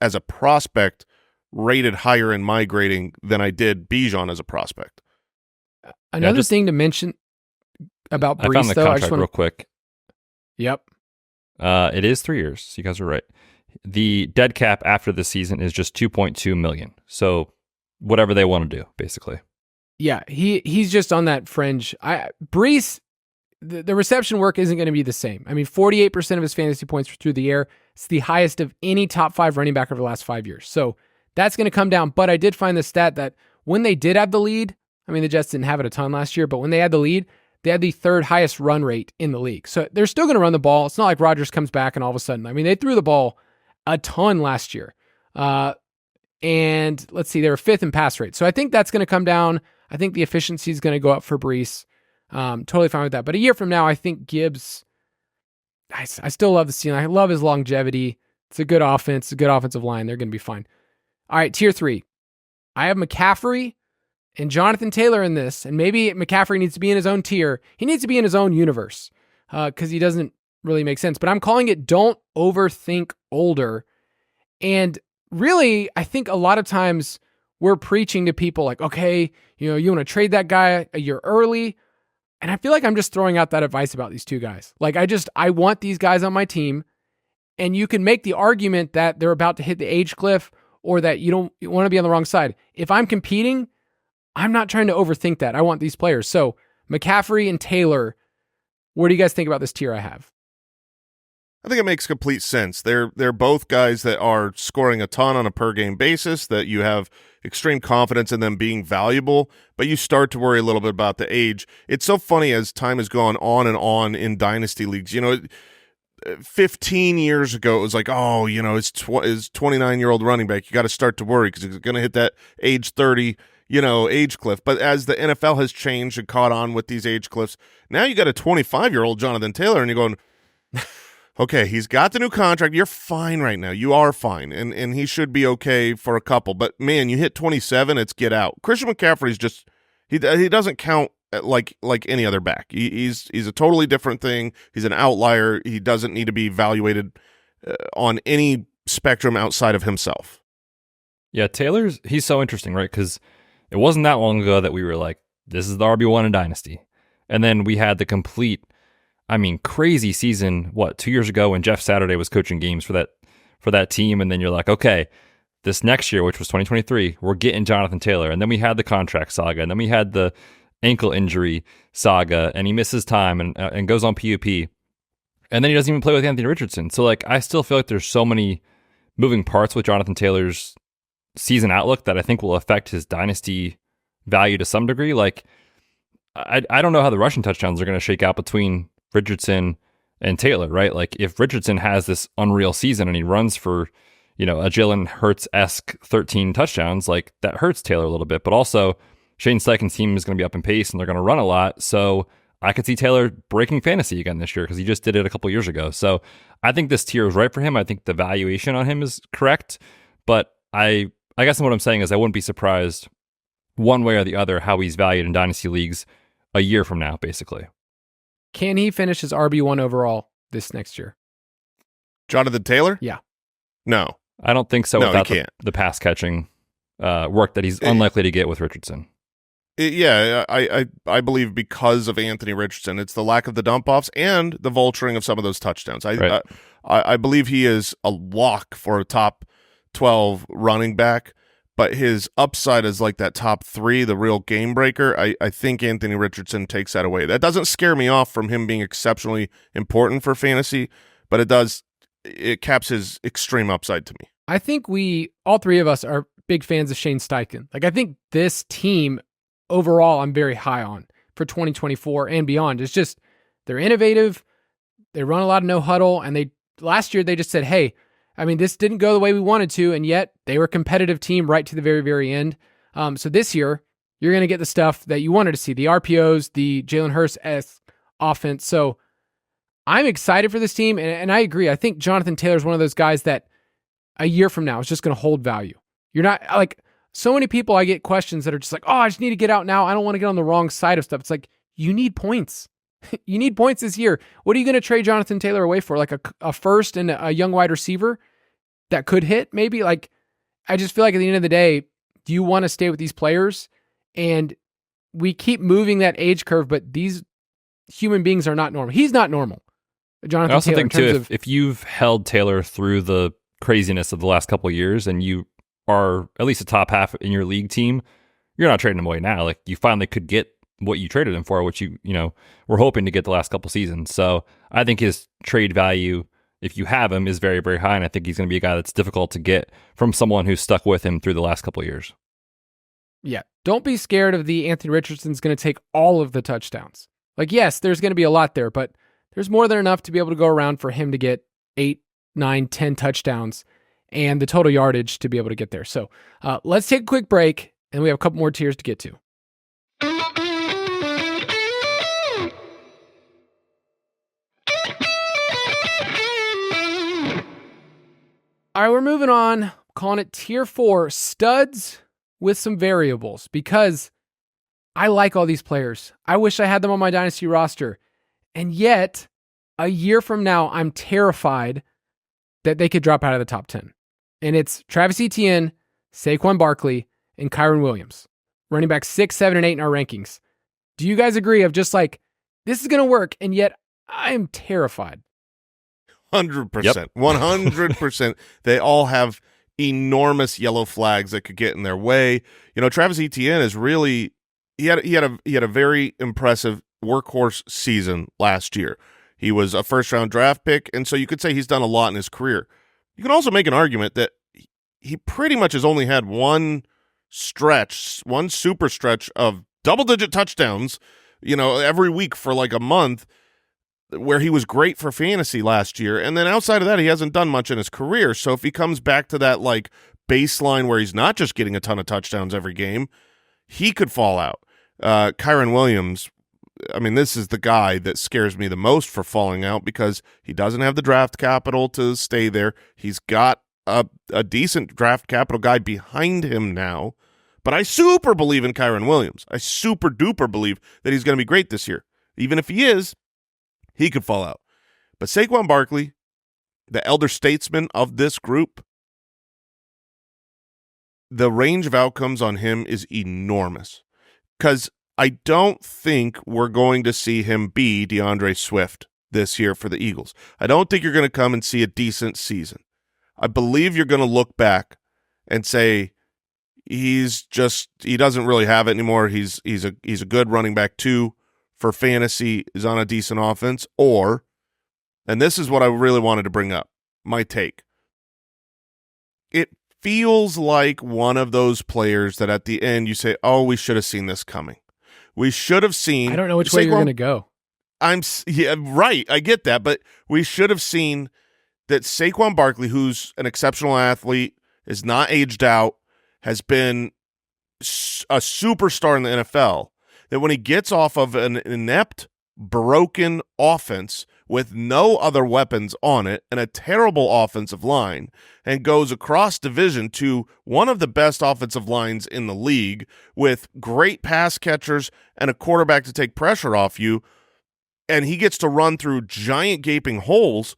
as a prospect rated higher in my grading than I did Bijan as a prospect. Another thing to mention about Breece, I found the though, contract real quick. Yep. It is 3 years. So you guys are right. The dead cap after the season is just $2.2 million. So whatever they want to do, basically. Yeah, he's just on that fringe. Breece, the reception work isn't going to be the same. I mean, 48% of his fantasy points were through the air. It's the highest of any top 5 running back over the last 5 years. So that's going to come down. But I did find the stat that when they did have the lead, I mean, the Jets didn't have it a ton last year, but when they had the lead, they had the 3rd highest run rate in the league. So they're still going to run the ball. It's not like Rodgers comes back and all of a sudden, I mean, they threw the ball a ton last year. And let's see, they were 5th in pass rate. So I think that's going to come down. I think the efficiency is going to go up for Breece. Totally fine with that. But a year from now, I think Gibbs, I still love the ceiling. I love his longevity. It's a good offense, a good offensive line. They're going to be fine. All right, tier 3. I have McCaffrey and Jonathan Taylor in this, and maybe McCaffrey needs to be in his own tier. He needs to be in his own universe because he doesn't really make sense. But I'm calling it don't overthink older. And really, I think a lot of times we're preaching to people like, okay, you want to trade that guy a year early. And I feel like I'm just throwing out that advice about these two guys. Like I want these guys on my team, and you can make the argument that they're about to hit the age cliff or that you want to be on the wrong side. If I'm competing, I'm not trying to overthink that. I want these players. So McCaffrey and Taylor, what do you guys think about this tier I have? I think it makes complete sense. They're both guys that are scoring a ton on a per game basis, that you have extreme confidence in them being valuable, but you start to worry a little bit about the age. It's so funny as time has gone on and on in dynasty leagues. 15 years ago, it was like, oh, it's 29-year-old running back. You got to start to worry because he's going to hit that age 30, age cliff. But as the NFL has changed and caught on with these age cliffs, now you got a 25-year-old Jonathan Taylor, and you're going, okay, he's got the new contract. You're fine right now. You are fine, and he should be okay for a couple. But, man, you hit 27, it's get out. Christian McCaffrey's just he doesn't count like any other back. He's a totally different thing. He's an outlier. He doesn't need to be evaluated on any spectrum outside of himself. Yeah, he's so interesting, right? Because it wasn't that long ago that we were like, this is the RB1 in Dynasty. And then we had the complete, crazy season, 2 years ago when Jeff Saturday was coaching games for that team. And then you're like, okay, this next year, which was 2023, we're getting Jonathan Taylor. And then we had the contract saga. And then we had the ankle injury saga. And he misses time and goes on PUP. And then he doesn't even play with Anthony Richardson. So, like, I still feel like there's so many moving parts with Jonathan Taylor's season outlook that I think will affect his dynasty value to some degree. Like, I don't know how the rushing touchdowns are going to shake out between Richardson and Taylor, right? Like, if Richardson has this unreal season and he runs for, a Jalen Hurts-esque 13 touchdowns, like, that hurts Taylor a little bit. But also, Shane Steichen's team is going to be up in pace and they're going to run a lot. So I could see Taylor breaking fantasy again this year because he just did it a couple years ago. So I think this tier is right for him. I think the valuation on him is correct. But I guess what I'm saying is I wouldn't be surprised one way or the other how he's valued in dynasty leagues a year from now, basically. Can he finish as RB1 overall this next year? Jonathan Taylor? Yeah. No. I don't think so No, without he can't. the pass catching work that he's unlikely to get with Richardson. I believe because of Anthony Richardson, it's the lack of the dump offs and the vulturing of some of those touchdowns. I believe he is a lock for a top 12 running back, but his upside is like that top 3, the real game breaker. I think Anthony Richardson takes that away. That doesn't scare me off from him being exceptionally important for fantasy, but it caps his extreme upside to me. I think all three of us are big fans of Shane Steichen. Like, I think this team overall I'm very high on for 2024 and beyond. It's just, they're innovative. They run a lot of no huddle. And last year they just said, hey, I mean, this didn't go the way we wanted to. And yet they were a competitive team right to the very, very end. So this year you're going to get the stuff that you wanted to see, the RPOs, the Jalen Hurts offense. So I'm excited for this team. And I agree. I think Jonathan Taylor is one of those guys that a year from now is just going to hold value. You're not like, so many people I get questions that are just like, oh, I just need to get out now. I don't want to get on the wrong side of stuff. It's like, you need points. You need points this year. What are you going to trade Jonathan Taylor away for? Like a first and a young wide receiver that could hit maybe? Like, I just feel like at the end of the day, do you want to stay with these players? And we keep moving that age curve, but these human beings are not normal. He's not normal. Jonathan I also Taylor, think too, if you've held Taylor through the craziness of the last couple of years and you are at least a top half in your league team, you're not trading him away now. Like, you finally could get what you traded him for, which you were hoping to get the last couple seasons. So I think his trade value, if you have him, is very, very high. And I think he's going to be a guy that's difficult to get from someone who's stuck with him through the last couple of years. Yeah. Don't be scared of the Anthony Richardson's going to take all of the touchdowns. Like, yes, there's going to be a lot there, but there's more than enough to be able to go around for him to get 8, 9, 10 touchdowns and the total yardage to be able to get there. So let's take a quick break, and we have a couple more tiers to get to. All right, we're moving on. Calling it Tier 4, studs with some variables, because I like all these players. I wish I had them on my Dynasty roster. And yet, a year from now, I'm terrified that they could drop out of the top 10. And it's Travis Etienne, Saquon Barkley, and Kyren Williams. Running back 6, 7, and 8 in our rankings. Do you guys agree of just like, this is going to work, and yet I am terrified? 100%. Yep. 100%. They all have enormous yellow flags that could get in their way. Travis Etienne is really he had a very impressive workhorse season last year. He was a first-round draft pick, and so you could say he's done a lot in his career. You can also make an argument that he pretty much has only had one super stretch of double-digit touchdowns, every week for like a month, where he was great for fantasy last year. And then outside of that, he hasn't done much in his career. So if he comes back to that like baseline where he's not just getting a ton of touchdowns every game, he could fall out. Kyren Williams, I mean, this is the guy that scares me the most for falling out because he doesn't have the draft capital to stay there. He's got a decent draft capital guy behind him now. But I super believe in Kyren Williams. I super duper believe that he's going to be great this year. Even if he is, he could fall out. But Saquon Barkley, the elder statesman of this group, the range of outcomes on him is enormous. Because I don't think we're going to see him be DeAndre Swift this year for the Eagles. I don't think you're going to come and see a decent season. I believe you're going to look back and say he doesn't really have it anymore. He's a good running back 2 for fantasy, is on a decent offense, or, and this is what I really wanted to bring up, my take. It feels like one of those players that at the end you say, oh, we should have seen this coming. We should have seen. I don't know which way you're going to go. Right. I get that, but we should have seen that Saquon Barkley, who's an exceptional athlete, is not aged out, has been a superstar in the NFL, that when he gets off of an inept, broken offense with no other weapons on it and a terrible offensive line and goes across division to one of the best offensive lines in the league with great pass catchers and a quarterback to take pressure off you, and he gets to run through giant gaping holes.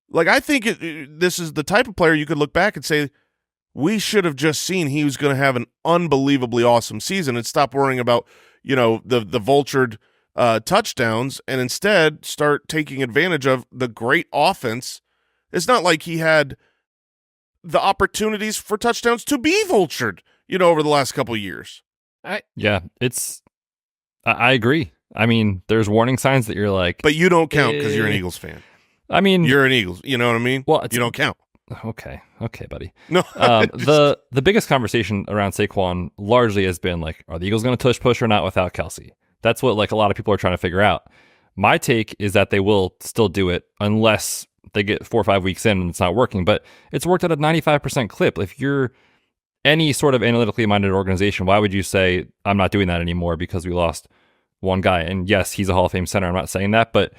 Like, I think this is the type of player you could look back and say, we should have just seen he was going to have an unbelievably awesome season and stop worrying about, the vultured touchdowns and instead start taking advantage of the great offense. It's not like he had the opportunities for touchdowns to be vultured, over the last couple of years. I agree. I mean, there's warning signs that you're like, but you don't count because you're an Eagles fan. I mean, you're an Eagles. You know what I mean? Well, you don't count. Okay, buddy. No, the biggest conversation around Saquon largely has been like, are the Eagles going to push or not without Kelsey? That's what like a lot of people are trying to figure out. My take is that they will still do it unless they get 4 or 5 weeks in and it's not working. But it's worked at a 95% clip. If you're any sort of analytically minded organization, why would you say I'm not doing that anymore because we lost one guy? And yes, he's a Hall of Fame center. I'm not saying that, but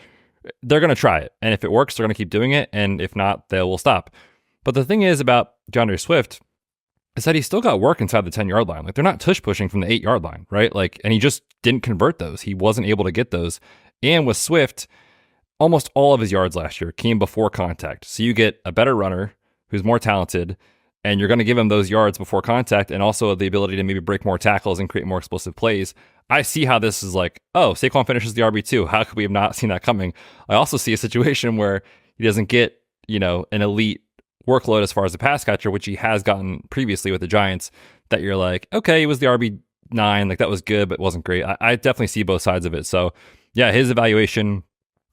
they're going to try it. And if it works, they're going to keep doing it. And if not, they will stop. But the thing is about DeAndre Swift is that he still got work inside the 10-yard line. Like, they're not tush pushing from the 8-yard line, right? Like, and he just didn't convert those. He wasn't able to get those. And with Swift, almost all of his yards last year came before contact. So you get a better runner who's more talented, and you're going to give him those yards before contact and also the ability to maybe break more tackles and create more explosive plays. I see how this is like, oh, Saquon finishes the RB2. How could we have not seen that coming? I also see a situation where he doesn't get, an elite workload as far as the pass catcher, which he has gotten previously with the Giants, that you're like, okay, he was the RB9, like that was good, but wasn't great. I definitely see both sides of it. So yeah, his evaluation,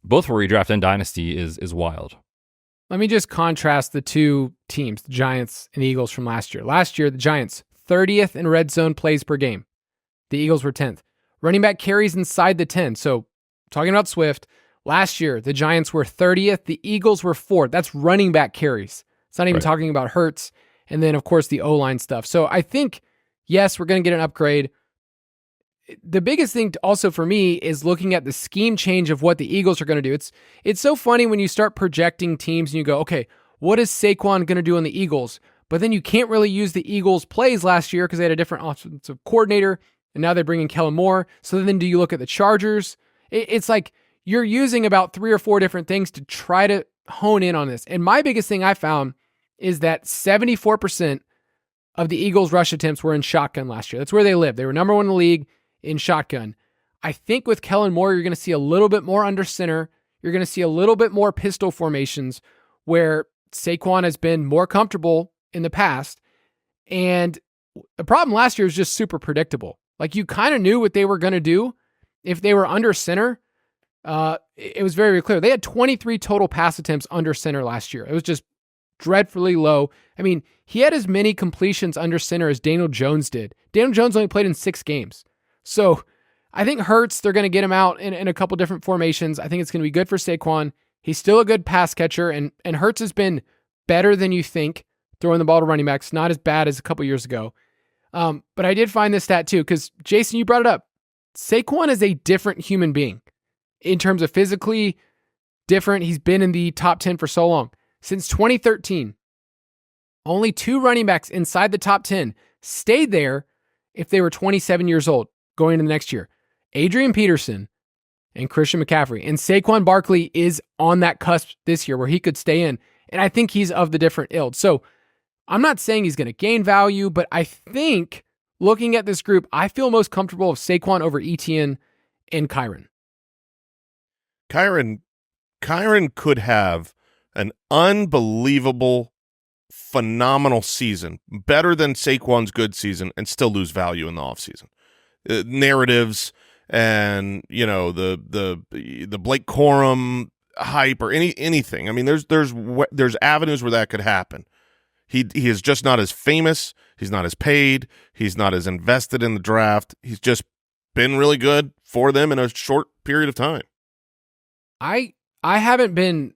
both for redraft and dynasty, is wild. Let me just contrast the two teams, the Giants and the Eagles from last year. Last year, the Giants, 30th in red zone plays per game. The Eagles were 10th. Running back carries inside the 10. So talking about Swift, last year, the Giants were 30th. The Eagles were 4th. That's running back carries. It's not even talking about Hurts. And then, of course, the O-line stuff. So I think, yes, we're going to get an upgrade. The biggest thing also for me is looking at the scheme change of what the Eagles are going to do. It's so funny when you start projecting teams and you go, okay, what is Saquon going to do on the Eagles? But then you can't really use the Eagles' plays last year because they had a different offensive coordinator, and now they're bringing Kellen Moore. So then do you look at the Chargers? It's like you're using about 3 or 4 different things to try to hone in on this. And my biggest thing I found is that 74% of the Eagles' rush attempts were in shotgun last year. That's where they lived. They were number 1 in the league in shotgun. I think with Kellen Moore, you're going to see a little bit more under center. You're going to see a little bit more pistol formations where Saquon has been more comfortable in the past. And the problem last year was just super predictable. Like, you kind of knew what they were going to do. If they were under center, it was very, very clear. They had 23 total pass attempts under center last year. It was just dreadfully low. I mean, he had as many completions under center as Daniel Jones did. Daniel Jones only played in 6 games. So I think Hurts, they're going to get him out in a couple different formations. I think it's going to be good for Saquon. He's still a good pass catcher, and Hurts has been better than you think throwing the ball to running backs. Not as bad as a couple years ago. But I did find this stat too, because Jason, you brought it up. Saquon is a different human being in terms of physically different. He's been in the top 10 for so long. Since 2013, only 2 running backs inside the top 10 stayed there if they were 27 years old going into the next year. Adrian Peterson and Christian McCaffrey. And Saquon Barkley is on that cusp this year where he could stay in. And I think he's of the different ilk. So I'm not saying he's going to gain value, but I think looking at this group, I feel most comfortable with Saquon over Etienne and Kyren. Kyren could have an unbelievable phenomenal season, better than Saquon's good season, and still lose value in the offseason. Narratives and the Blake Corum hype or anything. I mean, there's avenues where that could happen. He is just not as famous. He's not as paid. He's not as invested in the draft. He's just been really good for them in a short period of time. I haven't been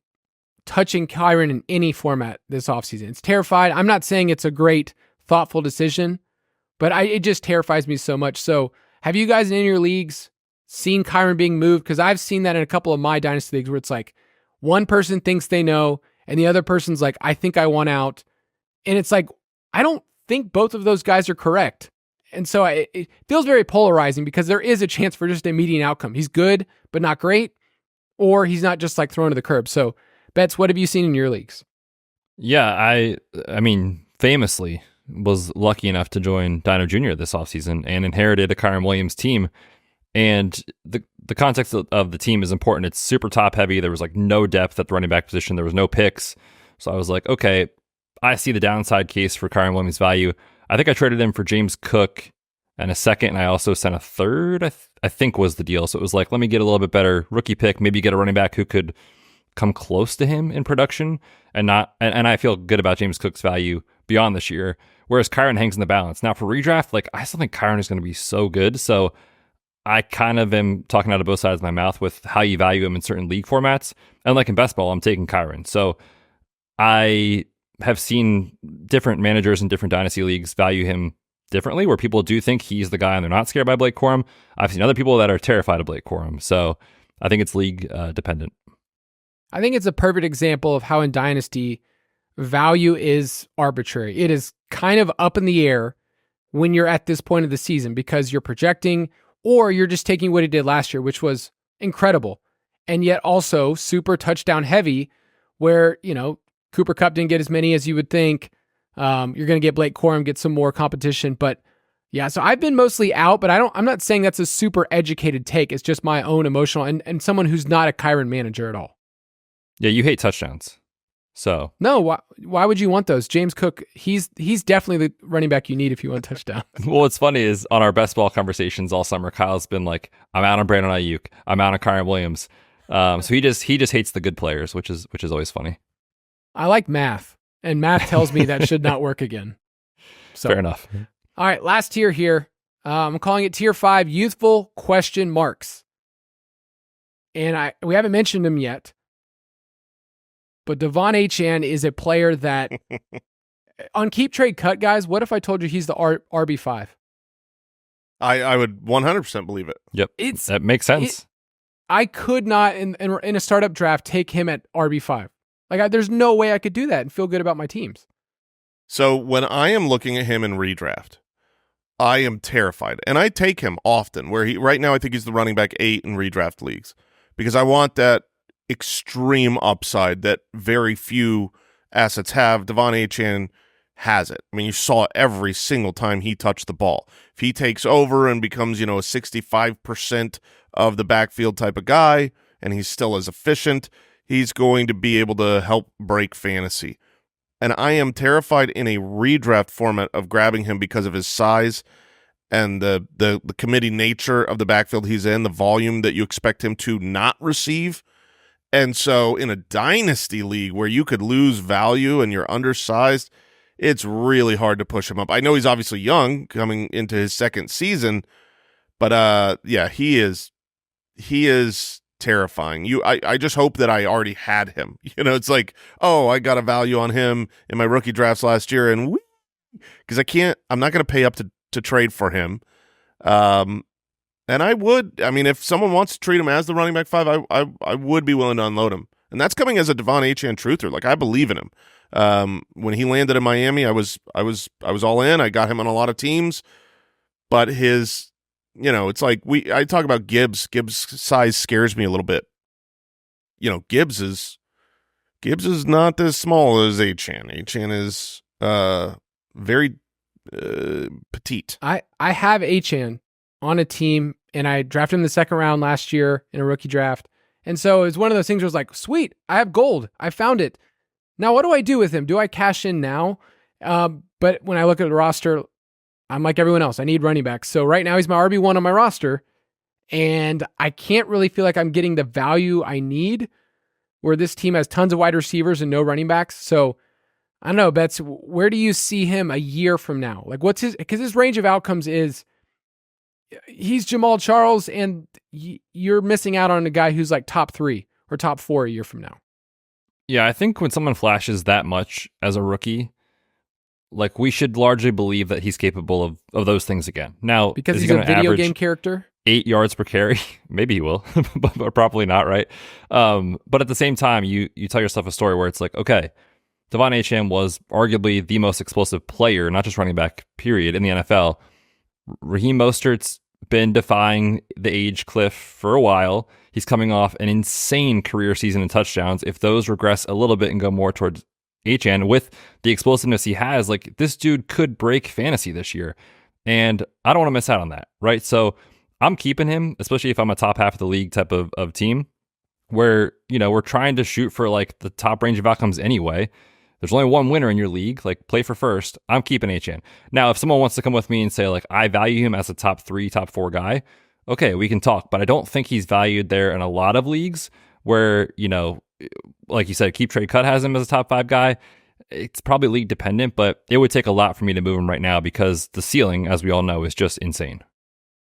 touching Kyren in any format this offseason. It's terrified. I'm not saying it's a great, thoughtful decision, but it just terrifies me so much. So have you guys in any of your leagues seen Kyren being moved? Because I've seen that in a couple of my Dynasty leagues where it's like one person thinks they know and the other person's like, I think I want out. And it's like, I don't think both of those guys are correct. And so it feels very polarizing because there is a chance for just a median outcome. He's good, but not great, or he's not just like thrown to the curb. So Betz, what have you seen in your leagues? Yeah, I mean, famously was lucky enough to join Dino Jr. this offseason and inherited a Kyren Williams team. And the context of the team is important. It's super top heavy. There was like no depth at the running back position. There was no picks. So I was like, okay, I see the downside case for Kyren Williams' value. I think I traded him for James Cook and a second, and I also sent a third, I think was the deal. So it was like, let me get a little bit better rookie pick, maybe get a running back who could come close to him in production and I feel good about James Cook's value beyond this year, whereas Kyren hangs in the balance. Now for redraft, like I still think Kyren is going to be so good. So I kind of am talking out of both sides of my mouth with how you value him in certain league formats. And like in best ball, I'm taking Kyren. So I have seen different managers in different dynasty leagues value him differently, where people do think he's the guy and they're not scared by Blake Corum. I've seen other people that are terrified of Blake Corum. So I think it's league dependent. I think it's a perfect example of how in Dynasty, value is arbitrary. It is kind of up in the air when you're at this point of the season because you're projecting or you're just taking what he did last year, which was incredible. And yet also super touchdown heavy where, Cooper Kupp didn't get as many as you would think. You're going to get Blake Corum, get some more competition. But yeah, so I've been mostly out, but I'm not saying that's a super educated take. It's just my own emotional and someone who's not a Kyren manager at all. Yeah, you hate touchdowns. So no, why would you want those? James Cook, he's definitely the running back you need if you want a touchdown. Well, what's funny is on our best ball conversations all summer, Kyle's been like, I'm out on Brandon Ayuk, I'm out on Kyren Williams. So he just hates the good players, which is always funny. I like math, and math tells me that should not work again. So, fair enough. All right, last tier here. I'm calling it tier 5, youthful question marks. And we haven't mentioned him yet. But Achane is a player that, on Keep Trade Cut, guys, what if I told you he's the RB5? I would 100% believe it. Yep, that makes sense. I could not, in a startup draft, take him at RB5. Like, there's no way I could do that and feel good about my teams. So when I am looking at him in redraft, I am terrified. And I take him often, where right now I think he's the running back 8 in redraft leagues, because I want that extreme upside that very few assets have. Achane has it. I mean, you saw every single time he touched the ball. If he takes over and becomes, a 65% of the backfield type of guy, and he's still as efficient, he's going to be able to help break fantasy. And I am terrified in a redraft format of grabbing him because of his size and the committee nature of the backfield he's in, the volume that you expect him to not receive. And so in a dynasty league where you could lose value and you're undersized, it's really hard to push him up. I know he's obviously young, coming into his second season, but yeah, he is terrifying. I just hope that I already had him. It's like, oh, I got a value on him in my rookie drafts last year, and because I'm not going to pay up to trade for him. And if someone wants to treat him as the running back 5, I would be willing to unload him. And that's coming as a Achane truther. Like, I believe in him. When he landed in Miami, I was all in. I got him on a lot of teams, but his, it's like I talk about Gibbs. Gibbs' size scares me a little bit. Gibbs is not as small as Achane. Achane is very petite. I have Achane on a team, and I drafted him in the second round last year in a rookie draft. And so it's one of those things where it's like, sweet, I have gold. I found it. Now, what do I do with him? Do I cash in now? But when I look at the roster, I'm like everyone else. I need running backs. So right now he's my RB1 on my roster, and I can't really feel like I'm getting the value I need where this team has tons of wide receivers and no running backs. So I don't know, Betz, where do you see him a year from now? Like because his range of outcomes is he's Jamal Charles, and you're missing out on a guy who's like top 3 or top 4 a year from now. Yeah, I think when someone flashes that much as a rookie, like we should largely believe that he's capable of those things again. Now, because is he's he a gonna video average game character? 8 yards per carry? Maybe he will, but probably not, right? But at the same time, you tell yourself a story where it's like, okay, Devon Achane was arguably the most explosive player, not just running back, period, in the NFL. Raheem Mostert's been defying the age cliff for a while. He's coming off an insane career season in touchdowns. If those regress a little bit and go more towards Achane with the explosiveness he has, like this dude could break fantasy this year. And I don't want to miss out on that, right? So I'm keeping him, especially if I'm a top half of the league type of team where, we're trying to shoot for like the top range of outcomes anyway. There's only one winner in your league, like play for first. I'm keeping Etienne. Now, if someone wants to come with me and say like, I value him as a top 3, top 4 guy, okay, we can talk, but I don't think he's valued there in a lot of leagues where, like you said, Keep Trade Cut has him as a top 5 guy. It's probably league dependent, but it would take a lot for me to move him right now because the ceiling, as we all know, is just insane.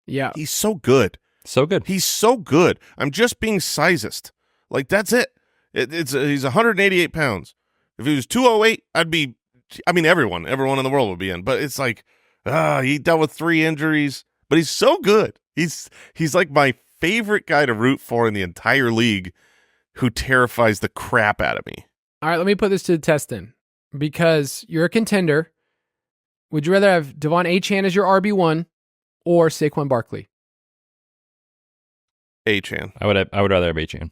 Yeah. He's so good. So good. He's so good. I'm just being sizist. Like, that's it. He's 188 pounds. If he was 208, everyone in the world would be in. But it's like, he dealt with 3 injuries, but he's so good. He's like my favorite guy to root for in the entire league who terrifies the crap out of me. All right, let me put this to the test then. Because you're a contender, would you rather have Devon Achane as your RB1 or Saquon Barkley? Achane. I would rather have Achane.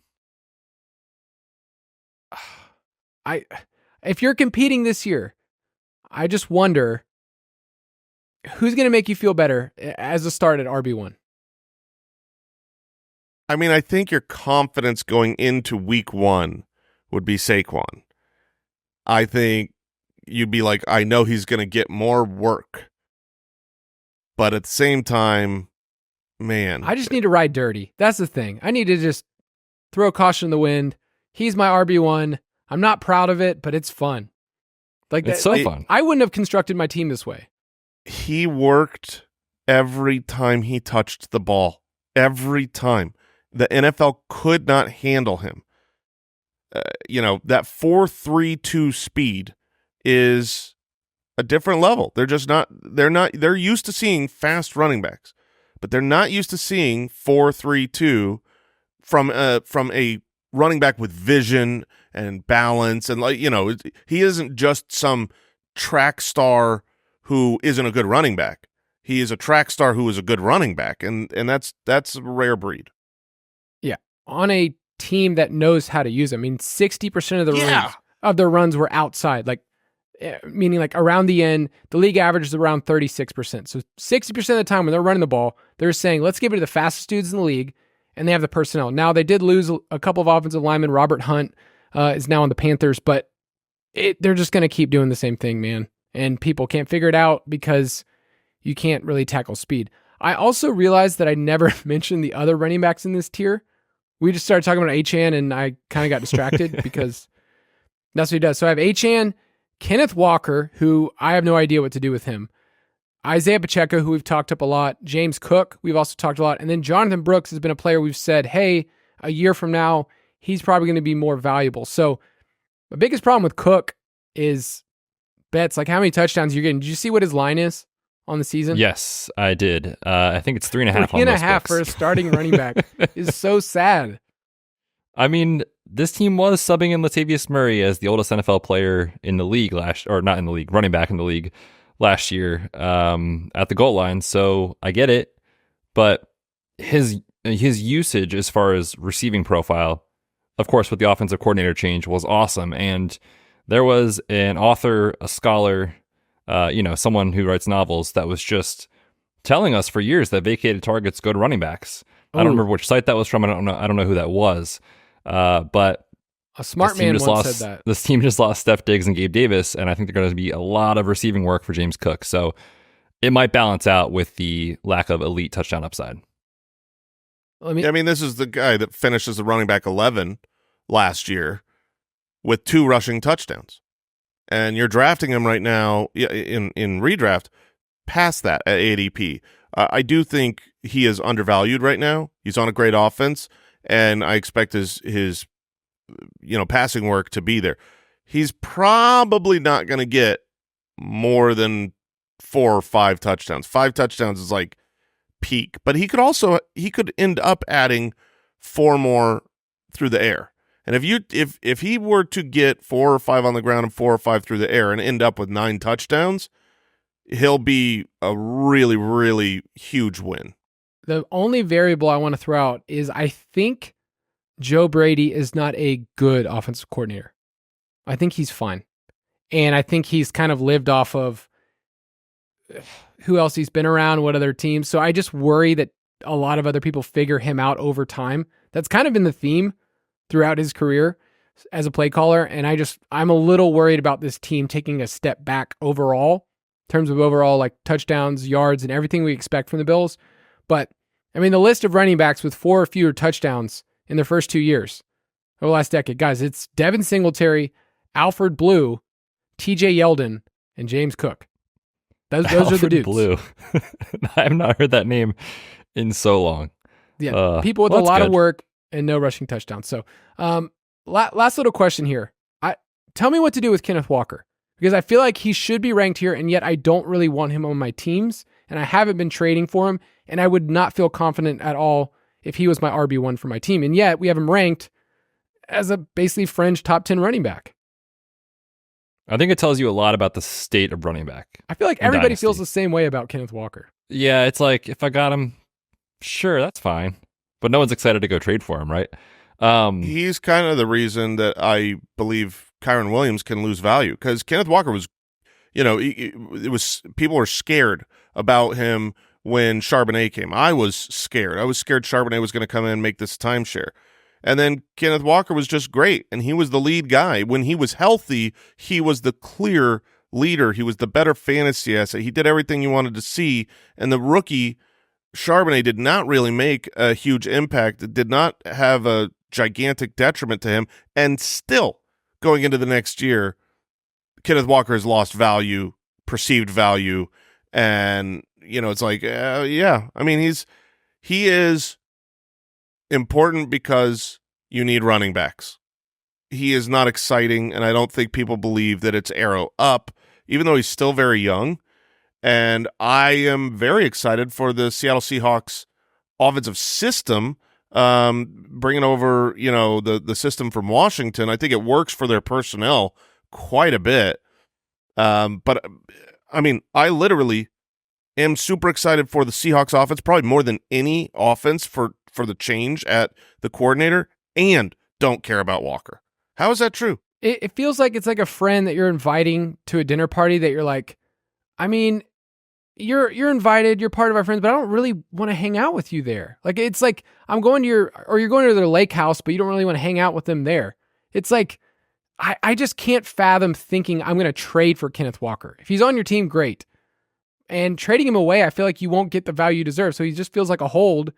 If you're competing this year, I just wonder who's going to make you feel better as a start at RB1. I think your confidence going into week 1 would be Saquon. I think you'd be like, I know he's going to get more work. But at the same time, man. I just need to ride dirty. That's the thing. I need to just throw caution in the wind. He's my RB1. I'm not proud of it, but it's fun. It's so fun. I wouldn't have constructed my team this way. He worked every time he touched the ball. Every time. The NFL could not handle him. That 4.32 speed is a different level. They're used to seeing fast running backs, but they're not used to seeing 4.32 from a running back with vision and balance. And he isn't just some track star who isn't a good running back. He is a track star who is a good running back. And that's a rare breed. Yeah. On a team that knows how to use them. 60% of their runs were outside, meaning like around the end. The league average is around 36%. So 60% of the time when they're running the ball, they're saying, let's give it to the fastest dudes in the league, and they have the personnel. Now, they did lose a couple of offensive linemen. Robert Hunt is now on the Panthers, but they're just going to keep doing the same thing, man. And people can't figure it out because you can't really tackle speed. I also realized that I never mentioned the other running backs in this tier. We just started talking about Achane, and I kind of got distracted because that's what he does. So I have Achane, Kenneth Walker, who I have no idea what to do with him, Isaiah Pacheco, who we've talked up a lot, James Cook, we've also talked a lot, and then Jonathan Brooks has been a player we've said, hey, a year from now, he's probably going to be more valuable. So the biggest problem with Cook is Betz, like how many touchdowns you're getting. Did you see what his line is on the season? Yes, I did. I think it's 3.5 on most 3.5 books. for a starting running back is so sad. This team was subbing in Latavius Murray as the oldest NFL player in the league running back in the league last year at the goal line. So I get it, but his usage as far as receiving profile, of course, with the offensive coordinator change, was awesome. And there was an author, a scholar, someone who writes novels that was just telling us for years that vacated targets go to running backs. I don't remember which site that was from. I don't know who that was. But A smart man once said that. This team just lost Steph Diggs and Gabe Davis, and I think they're going to be a lot of receiving work for James Cook. So it might balance out with the lack of elite touchdown upside. This is the guy that finishes the running back 11 last year with 2 rushing touchdowns. And you're drafting him right now in redraft past that at ADP. I do think he is undervalued right now. He's on a great offense, and I expect his passing work to be there. He's probably not going to get more than 4 or 5 touchdowns. 5 touchdowns is like peak, but he could end up adding 4 more through the air. And if he were to get 4 or 5 on the ground and 4 or 5 through the air and end up with 9 touchdowns, he'll be a really, really huge win. The only variable I want to throw out is I think Joe Brady is not a good offensive coordinator. I think he's fine. And I think he's kind of lived off of who else he's been around, what other teams. So I just worry that a lot of other people figure him out over time. That's kind of been the theme throughout his career as a play caller. And I'm a little worried about this team taking a step back overall in terms of overall like touchdowns, yards, and everything we expect from the Bills. But the list of running backs with 4 or fewer touchdowns in their first 2 years over the last decade, guys, it's Devin Singletary, Alfred Blue, TJ Yeldon, and James Cook. Those are the dudes. Blue. I have not heard that name in so long. Yeah, people with a lot of work and no rushing touchdowns. So, last little question here. Tell me what to do with Kenneth Walker, because I feel like he should be ranked here, and yet I don't really want him on my teams, and I haven't been trading for him, and I would not feel confident at all if he was my RB1 for my team, and yet we have him ranked as a basically fringe top 10 running back. I think it tells you a lot about the state of running back. I feel like everybody feels the same way about Kenneth Walker. Yeah, it's like, if I got him, sure, that's fine. But no one's excited to go trade for him, right? He's kind of the reason that I believe Kyren Williams can lose value, because Kenneth Walker was, it was people were scared about him when Charbonnet came. I was scared. I was scared Charbonnet was going to come in and make this timeshare. And then Kenneth Walker was just great, and he was the lead guy. When he was healthy, he was the clear leader. He was the better fantasy asset. He did everything you wanted to see, and the rookie Charbonnet did not really make a huge impact. It did not have a gigantic detriment to him, and still, going into the next year, Kenneth Walker has lost value, perceived value, and, it's like, he is important because you need running backs. He is not exciting, and I don't think people believe that it's arrow up, even though he's still very young. And I am very excited for the Seattle Seahawks offensive system, bringing over, the system from Washington. I think it works for their personnel quite a bit. But I literally am super excited for the Seahawks offense, probably more than any offense for the change at the coordinator, and don't care about Walker. How is that true? It feels like it's like a friend that you're inviting to a dinner party that you're like, you're invited, you're part of our friends, but I don't really want to hang out with you there. Like, it's like you're going to their lake house, but you don't really want to hang out with them there. It's like, I just can't fathom thinking I'm going to trade for Kenneth Walker. If he's on your team, great. And trading him away, I feel like you won't get the value you deserve. So he just feels like a hold.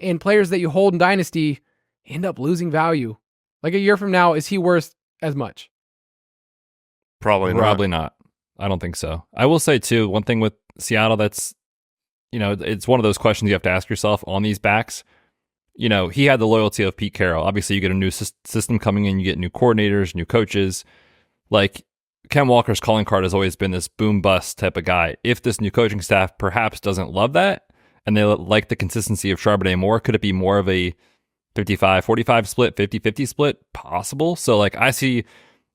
And players that you hold in Dynasty end up losing value. Like a year from now, is he worth as much? Probably not. I don't think so. I will say, too, one thing with Seattle that's, it's one of those questions you have to ask yourself on these backs. He had the loyalty of Pete Carroll. Obviously, you get a new system coming in, you get new coordinators, new coaches. Like, Ken Walker's calling card has always been this boom-bust type of guy. If this new coaching staff perhaps doesn't love that, and they like the consistency of Charbonnet more, could it be more of a 55-45 split, 50-50 split? Possible. So, like, I see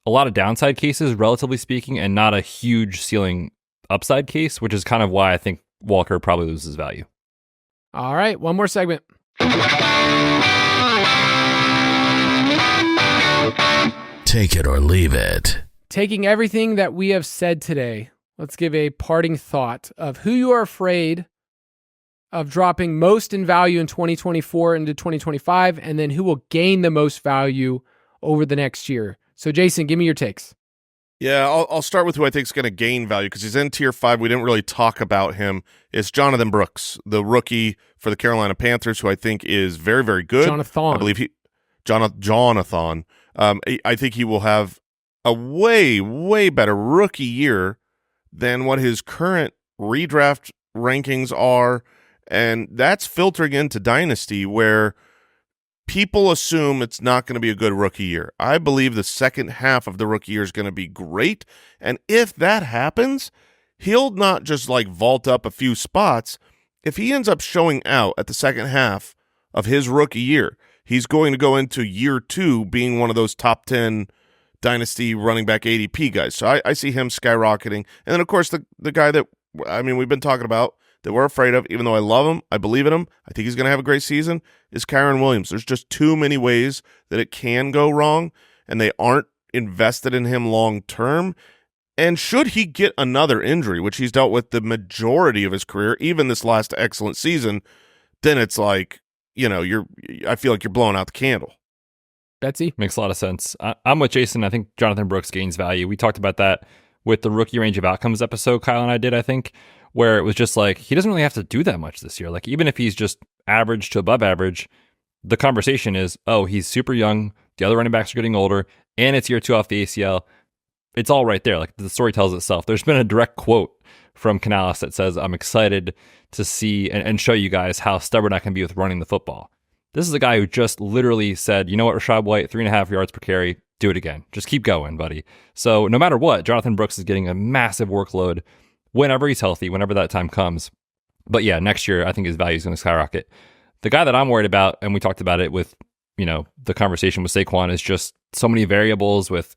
a lot of downside cases, relatively speaking, and not a huge ceiling upside case, which is kind of why I think Walker probably loses value. All right, one more segment. Take it or leave it. Taking everything that we have said today, let's give a parting thought of who you are afraid of dropping most in value in 2024 into 2025, and then who will gain the most value over the next year. So, Jason, give me your takes. Yeah, I'll start with who I think is going to gain value because he's in Tier 5. We didn't really talk about him. It's Jonathan Brooks, the rookie for the Carolina Panthers, who I think is very, very good. Jonathan. I believe Jonathan. I think he will have a way, way better rookie year than what his current redraft rankings are, and that's filtering into Dynasty where people assume it's not going to be a good rookie year. I believe the second half of the rookie year is going to be great, and if that happens, he'll not just like vault up a few spots. If he ends up showing out at the second half of his rookie year, he's going to go into year 2 being one of those top 10 Dynasty running back ADP guys. So I see him skyrocketing. And then, of course, the guy that, we've been talking about that we're afraid of, even though I love him, I believe in him, I think he's going to have a great season, is Kyren Williams. There's just too many ways that it can go wrong, and they aren't invested in him long term. And should he get another injury, which he's dealt with the majority of his career, even this last excellent season, then it's like, I feel like you're blowing out the candle. Betsy? Makes a lot of sense. I'm with Jason. I think Jonathan Brooks gains value. We talked about that with the rookie range of outcomes episode Kyle and I did, I think, where it was just like, he doesn't really have to do that much this year. Like, even if he's just average to above average, the conversation is, oh, he's super young, the other running backs are getting older, and it's year 2 off the ACL. It's all right there. Like, the story tells itself. There's been a direct quote from Canales that says, I'm excited to see and show you guys how stubborn I can be with running the football. This is a guy who just literally said, you know what, Rachaad White, 3.5 yards per carry, do it again. Just keep going, buddy. So no matter what, Jonathan Brooks is getting a massive workload whenever he's healthy, whenever that time comes. But yeah, next year, I think his value is going to skyrocket. The guy that I'm worried about, and we talked about it with, the conversation with Saquon, is just so many variables with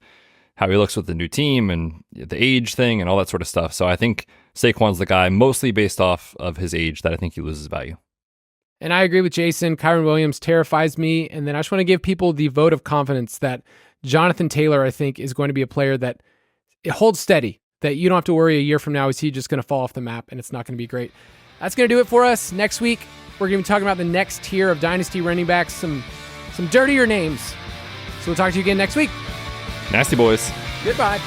how he looks with the new team and the age thing and all that sort of stuff. So I think Saquon's the guy, mostly based off of his age, that I think he loses value. And I agree with Jason. Kyren Williams terrifies me. And then I just want to give people the vote of confidence that Jonathan Taylor, I think, is going to be a player that it holds steady, that you don't have to worry a year from now, is he just going to fall off the map and it's not going to be great. That's going to do it for us. Next week, we're going to be talking about the next tier of Dynasty running backs, some dirtier names. So we'll talk to you again next week. Nasty boys. Goodbye.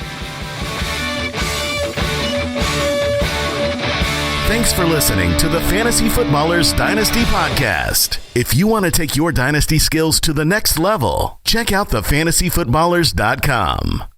Thanks for listening to the Fantasy Footballers Dynasty Podcast. If you want to take your Dynasty skills to the next level, check out thefantasyfootballers.com.